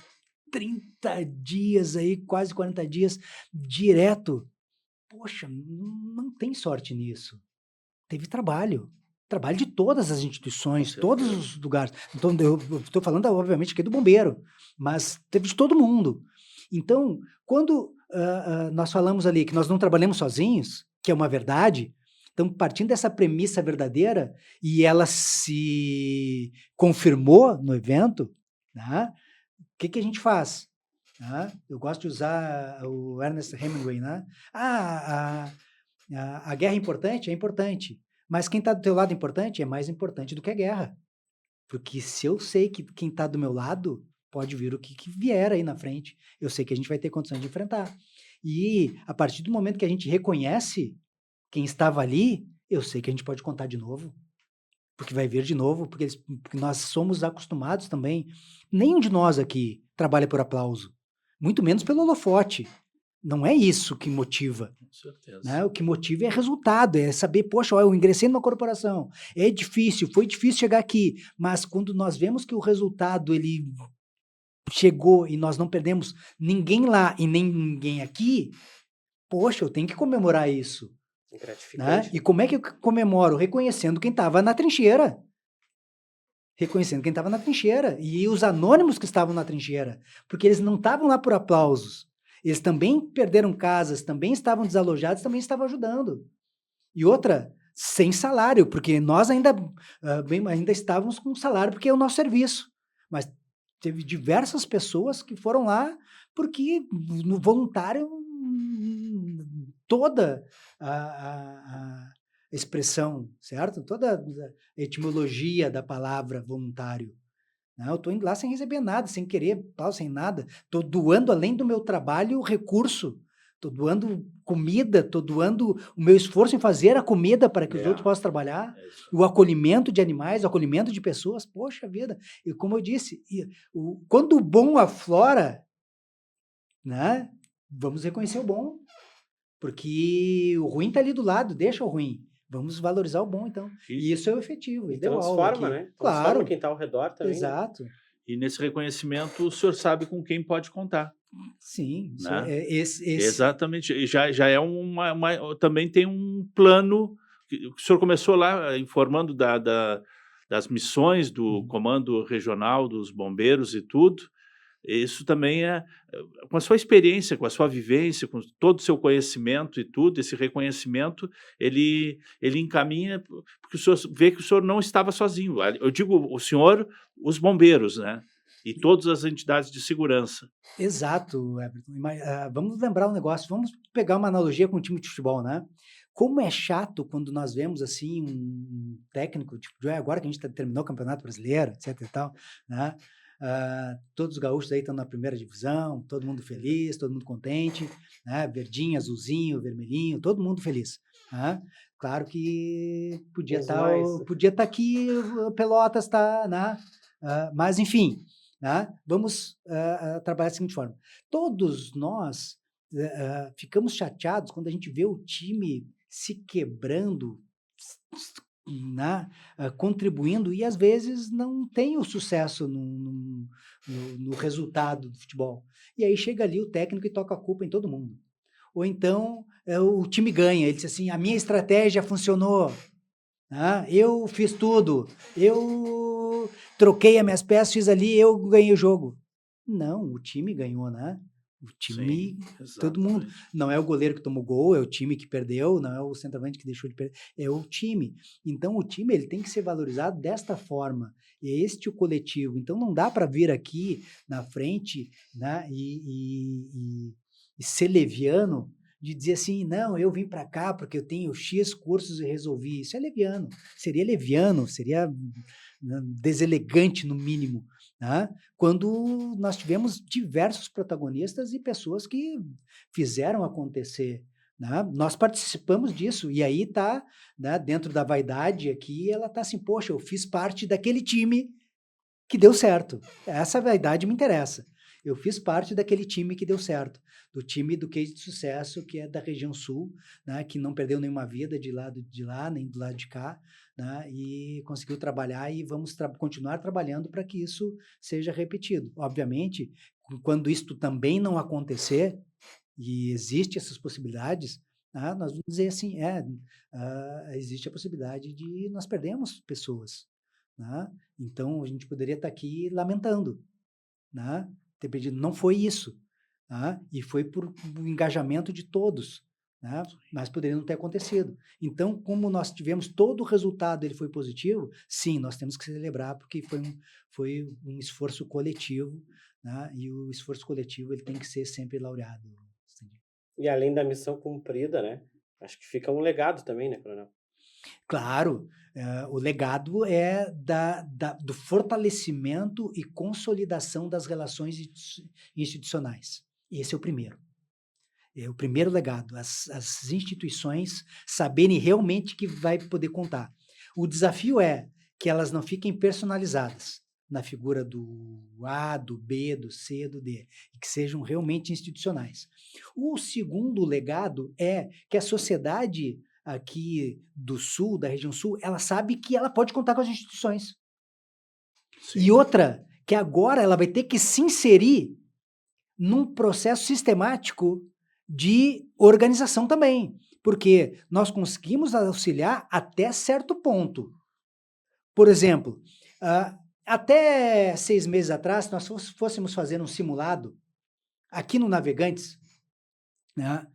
30 dias aí, quase 40 dias, direto. Poxa, não tem sorte nisso. Teve trabalho. Trabalho de todas as instituições, todos os lugares. Então, eu estou falando, obviamente, aqui do bombeiro, mas teve de todo mundo. Então, quando nós falamos ali que nós não trabalhamos sozinhos, que é uma verdade, então, partindo dessa premissa verdadeira, e ela se confirmou no evento, né, o que a gente faz? Eu gosto de usar o Ernest Hemingway. Né? A guerra é importante? É importante. Mas quem está do teu lado é mais importante do que a guerra. Porque se eu sei que quem está do meu lado pode vir o que vier aí na frente, eu sei que a gente vai ter condições de enfrentar. E a partir do momento que a gente reconhece quem estava ali, eu sei que a gente pode contar de novo. Porque vai vir de novo, porque nós somos acostumados também. Nenhum de nós aqui trabalha por aplauso. Muito menos pelo holofote. Não é isso que motiva. Com certeza. Né? O que motiva é resultado, é saber, poxa, eu ingressei numa corporação, é difícil, foi difícil chegar aqui, mas quando nós vemos que o resultado ele chegou e nós não perdemos ninguém lá e nem ninguém aqui, poxa, eu tenho que comemorar isso. Gratificante. Né? E como é que eu comemoro? Reconhecendo quem estava na trincheira. reconhecendo quem estava na trincheira e os anônimos que estavam na trincheira, porque eles não estavam lá por aplausos. Eles também perderam casas, também estavam desalojados, também estavam ajudando. E outra, sem salário, porque nós ainda estávamos com salário, porque é o nosso serviço. Mas teve diversas pessoas que foram lá porque no voluntário toda a expressão, certo? Toda a etimologia da palavra voluntário. Não, eu estou indo lá sem receber nada, sem querer, sem nada. Estou doando, além do meu trabalho, recurso. Estou doando comida, estou doando o meu esforço em fazer a comida para que os outros possam trabalhar, o acolhimento de animais, o acolhimento de pessoas. Poxa vida! E como eu disse, quando o bom aflora, né, vamos reconhecer o bom, porque o ruim está ali do lado, deixa o ruim. Vamos valorizar o bom, então. E isso é o efetivo. E transforma, né? Claro. Transforma quem está ao redor também. Exato. Né? E nesse reconhecimento, o senhor sabe com quem pode contar. Sim. Né? Esse... Exatamente. E já é também tem um plano. O senhor começou lá informando das missões do Comando Regional dos Bombeiros e tudo. Isso também com a sua experiência, com a sua vivência, com todo o seu conhecimento e tudo, esse reconhecimento, ele encaminha, porque o senhor vê que o senhor não estava sozinho. Eu digo o senhor, os bombeiros, né? E todas as entidades de segurança. Exato, Everton. Vamos lembrar um negócio, vamos pegar uma analogia com o time de futebol, né? Como é chato quando nós vemos assim um técnico, tipo, agora que a gente terminou o Campeonato Brasileiro, etc e tal, né? Todos os gaúchos aí estão na primeira divisão, todo mundo feliz, todo mundo contente, né? Verdinho, azulzinho, vermelhinho, todo mundo feliz. Né? Claro que podia estar aqui, Pelotas está, né? Mas enfim, né? Vamos trabalhar da seguinte forma. Todos nós ficamos chateados quando a gente vê o time se quebrando, né, contribuindo, e às vezes não tem o sucesso no resultado do futebol. E aí chega ali o técnico e toca a culpa em todo mundo. Ou então o time ganha, ele diz assim, a minha estratégia funcionou, né? Eu fiz tudo, eu troquei as minhas peças, fiz ali, eu ganhei o jogo. Não, o time ganhou, né? O time, sim, todo mundo. Não é o goleiro que tomou gol, é o time que perdeu, não é o centroavante que deixou de perder, é o time. Então, o time ele tem que ser valorizado desta forma. É este o coletivo. Então, não dá para vir aqui na frente, né, e ser leviano de dizer assim, não, eu vim para cá porque eu tenho X cursos e resolvi. Isso é leviano. Seria leviano, seria deselegante no mínimo, né? Quando nós tivemos diversos protagonistas e pessoas que fizeram acontecer, né? Nós participamos disso, e aí está, né, dentro da vaidade aqui, ela está assim, poxa, eu fiz parte daquele time que deu certo. Essa vaidade me interessa. Eu fiz parte daquele time que deu certo, do time do Case de Sucesso, que é da região sul, né, que não perdeu nenhuma vida de lado de lá, nem do lado de cá, né, e conseguiu trabalhar, e vamos continuar trabalhando para que isso seja repetido. Obviamente, quando isto também não acontecer, e existe essas possibilidades, nós vamos dizer assim, existe a possibilidade de nós perdermos pessoas, né? Então, a gente poderia estar aqui lamentando, né? Ter perdido. Não foi isso, né? E foi por um engajamento de todos, né? Mas poderia não ter acontecido. Então, como nós tivemos todo o resultado, ele foi positivo, sim, nós temos que celebrar, porque foi um esforço coletivo, né? E o esforço coletivo ele tem que ser sempre laureado. E além da missão cumprida, né? Acho que fica um legado também, né, Coronel? Claro, o legado é do fortalecimento e consolidação das relações institucionais. Esse é o primeiro. É o primeiro legado, as instituições saberem realmente que vai poder contar. O desafio é que elas não fiquem personalizadas na figura do A, do B, do C, do D, e que sejam realmente institucionais. O segundo legado é que a sociedade aqui do sul, da região sul, ela sabe que ela pode contar com as instituições. Sim. E outra, que agora ela vai ter que se inserir num processo sistemático de organização também, porque nós conseguimos auxiliar até certo ponto. Por exemplo, Até 6 meses atrás, se nós fôssemos fazer um simulado aqui no Navegantes, né?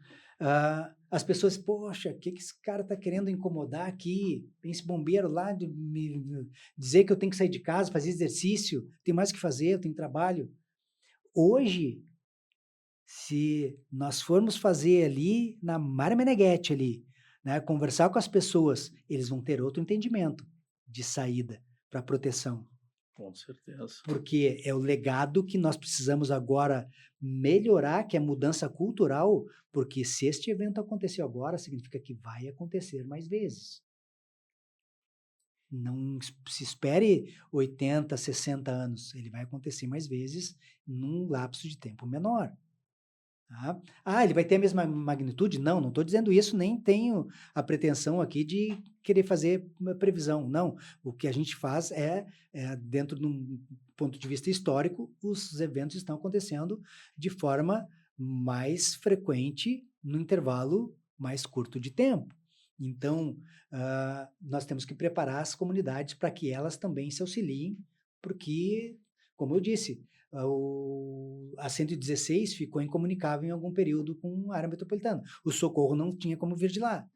As pessoas, poxa, o que esse cara está querendo incomodar aqui? Esse bombeiro lá de me dizer que eu tenho que sair de casa, fazer exercício, tem mais o que fazer, eu tenho trabalho. Hoje, se nós formos fazer ali na Mário Meneghetti ali, né, conversar com as pessoas, eles vão ter outro entendimento de saída para proteção. Com certeza. Porque é o legado que nós precisamos agora melhorar, que é mudança cultural, porque se este evento aconteceu agora, significa que vai acontecer mais vezes. Não se espere 80, 60 anos, ele vai acontecer mais vezes num lapso de tempo menor. Tá? Ele vai ter a mesma magnitude? Não estou dizendo isso, nem tenho a pretensão aqui de querer fazer uma previsão. Não, o que a gente faz dentro de um ponto de vista histórico, os eventos estão acontecendo de forma mais frequente, no intervalo mais curto de tempo. Então, nós temos que preparar as comunidades para que elas também se auxiliem, porque, como eu disse, a 116 ficou incomunicável em algum período com a área metropolitana. O Socorro não tinha como vir de lá.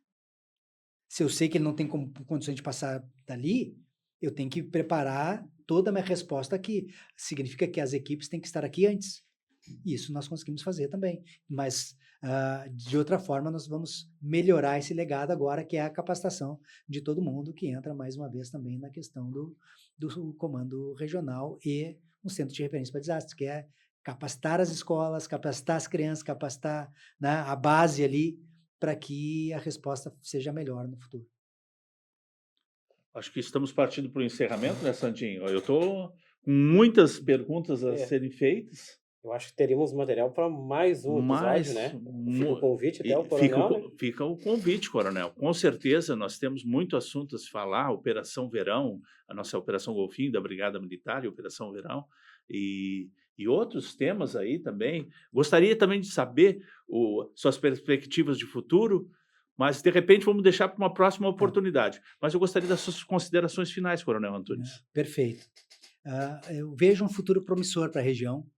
Se eu sei que ele não tem condições de passar dali, eu tenho que preparar toda a minha resposta aqui. Significa que as equipes têm que estar aqui antes. Isso nós conseguimos fazer também. Mas, de outra forma, nós vamos melhorar esse legado agora, que é a capacitação de todo mundo, que entra mais uma vez também na questão do comando regional e um centro de referência para desastres, que é capacitar as escolas, capacitar as crianças, capacitar, né, a base ali, para que a resposta seja melhor no futuro. Acho que estamos partindo para o encerramento, né, Sandinho? Eu estou com muitas perguntas a serem feitas. Eu acho que teríamos material para mais um episódio, né? Fica o convite até o coronel, né? Fica o convite, coronel. Com certeza, nós temos muito assunto a se falar, Operação Verão, a nossa Operação Golfinho da Brigada Militar e Operação Verão, e outros temas aí também. Gostaria também de saber suas perspectivas de futuro, mas, de repente, vamos deixar para uma próxima oportunidade. Mas eu gostaria das suas considerações finais, coronel Antunes. Perfeito. Eu vejo um futuro promissor para a região,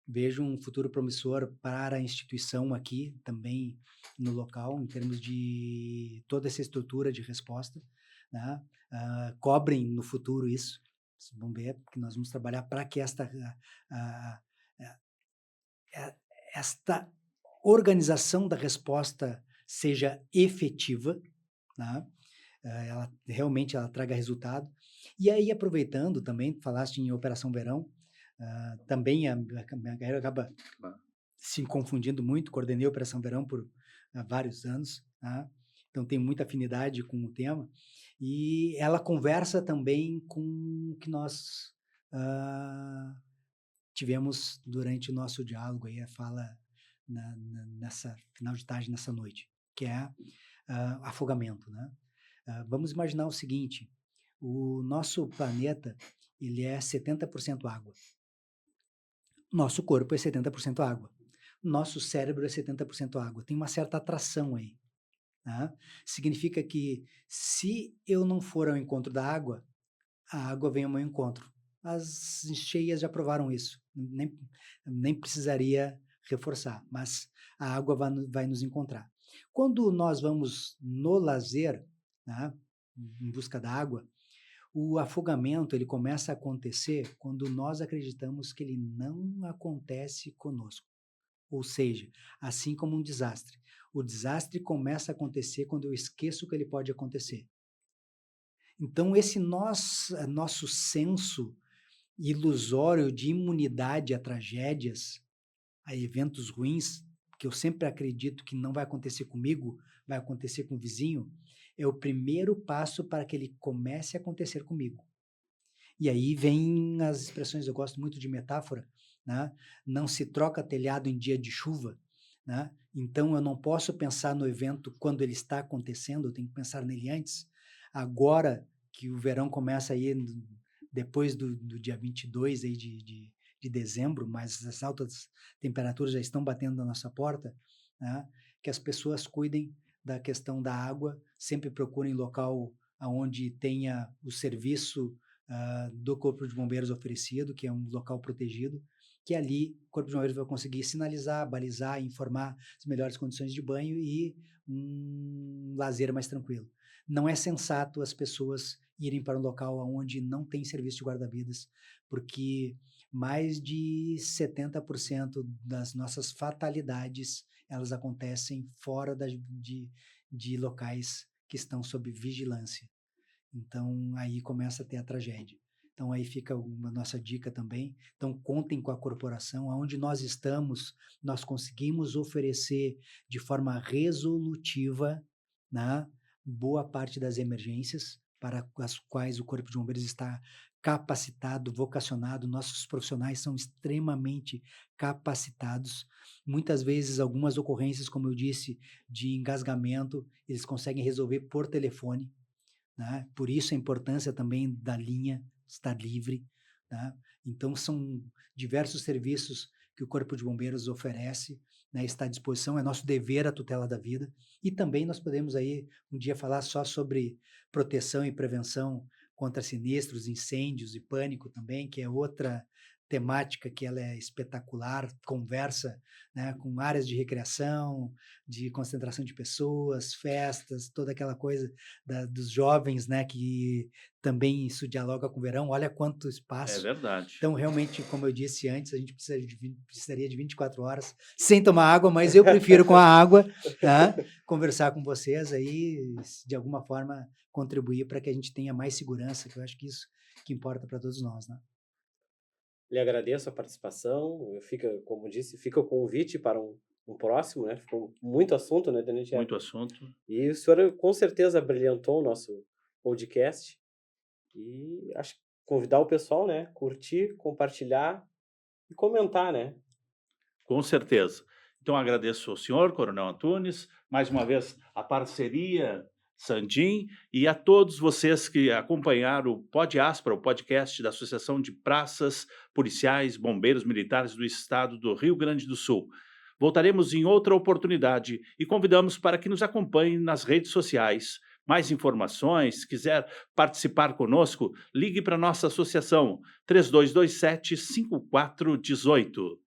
vejo um futuro promissor para a instituição aqui, também no local, em termos de toda essa estrutura de resposta, né? Cobrem no futuro isso, vocês vão ver, que nós vamos trabalhar para que esta organização da resposta seja efetiva, né? Ela realmente traga resultado. E aí, aproveitando também, falaste em Operação Verão, também a minha carreira acaba se confundindo muito, coordenei a Operação Verão por vários anos, tá? Então tenho muita afinidade com o tema, e ela conversa também com o que nós tivemos durante o nosso diálogo, aí a fala nessa final de tarde, nessa noite, que é afogamento, né? Vamos imaginar o seguinte: o nosso planeta, ele é 70% água. Nosso corpo é 70% água. Nosso cérebro é 70% água. Tem uma certa atração aí. Tá? Significa que, se eu não for ao encontro da água, a água vem ao meu encontro. As cheias já provaram isso. Nem precisaria reforçar, mas a água vai nos encontrar. Quando nós vamos no lazer, tá, em busca da água, o afogamento ele começa a acontecer quando nós acreditamos que ele não acontece conosco. Ou seja, assim como um desastre. O desastre começa a acontecer quando eu esqueço que ele pode acontecer. Então, esse nosso senso ilusório de imunidade a tragédias, a eventos ruins, que eu sempre acredito que não vai acontecer comigo, vai acontecer com o vizinho, é o primeiro passo para que ele comece a acontecer comigo. E aí vem as expressões, eu gosto muito de metáfora, né? Não se troca telhado em dia de chuva, né? Então eu não posso pensar no evento quando ele está acontecendo, eu tenho que pensar nele antes. Agora que o verão começa aí depois do dia 22 aí de dezembro, mas as altas temperaturas já estão batendo na nossa porta, né? Que as pessoas cuidem da questão da água, sempre procurem local onde tenha o serviço do Corpo de Bombeiros oferecido, que é um local protegido, que ali o Corpo de Bombeiros vai conseguir sinalizar, balizar, informar as melhores condições de banho e um lazer mais tranquilo. Não é sensato as pessoas irem para um local onde não tem serviço de guarda-vidas, porque mais de 70% das nossas fatalidades, elas acontecem fora de locais que estão sob vigilância. Então, aí começa a ter a tragédia. Então, aí fica uma nossa dica também. Então, contem com a corporação. Onde nós estamos, nós conseguimos oferecer de forma resolutiva, né, boa parte das emergências para as quais o Corpo de Bombeiros está capacitado, vocacionado. Nossos profissionais são extremamente capacitados. Muitas vezes, algumas ocorrências, como eu disse, de engasgamento, eles conseguem resolver por telefone. Né? Por isso a importância também da linha estar livre. Né? Então, são diversos serviços que o Corpo de Bombeiros oferece, né? Está à disposição, é nosso dever a tutela da vida. E também nós podemos aí um dia falar só sobre proteção e prevenção contra sinistros, incêndios e pânico também, que é outra temática que ela é espetacular, conversa, né, com áreas de recreação, de concentração de pessoas, festas, toda aquela coisa dos jovens, né, que também isso dialoga com o verão. Olha quanto É espaço. verdade. Então, realmente, como eu disse antes, a gente precisaria de 24 horas sem tomar água, mas eu prefiro com a água, tá? Conversar com vocês aí, de alguma forma, contribuir para que a gente tenha mais segurança, que eu acho que isso que importa para todos nós, né? Lhe agradeço a participação. Como disse, fica o convite para um próximo, né? Ficou muito assunto, né, Tenente? Muito assunto. E o senhor com certeza brilhantou o nosso podcast. E acho que convidar o pessoal, né? Curtir, compartilhar e comentar, né? Com certeza. Então, agradeço ao senhor, Coronel Antunes, mais uma vez a parceria Sandim, e a todos vocês que acompanharam o Pod Aspra, o podcast da Associação de Praças, Policiais, Bombeiros Militares do Estado do Rio Grande do Sul. Voltaremos em outra oportunidade e convidamos para que nos acompanhem nas redes sociais. Mais informações, se quiser participar conosco, ligue para a nossa associação 3227-5418.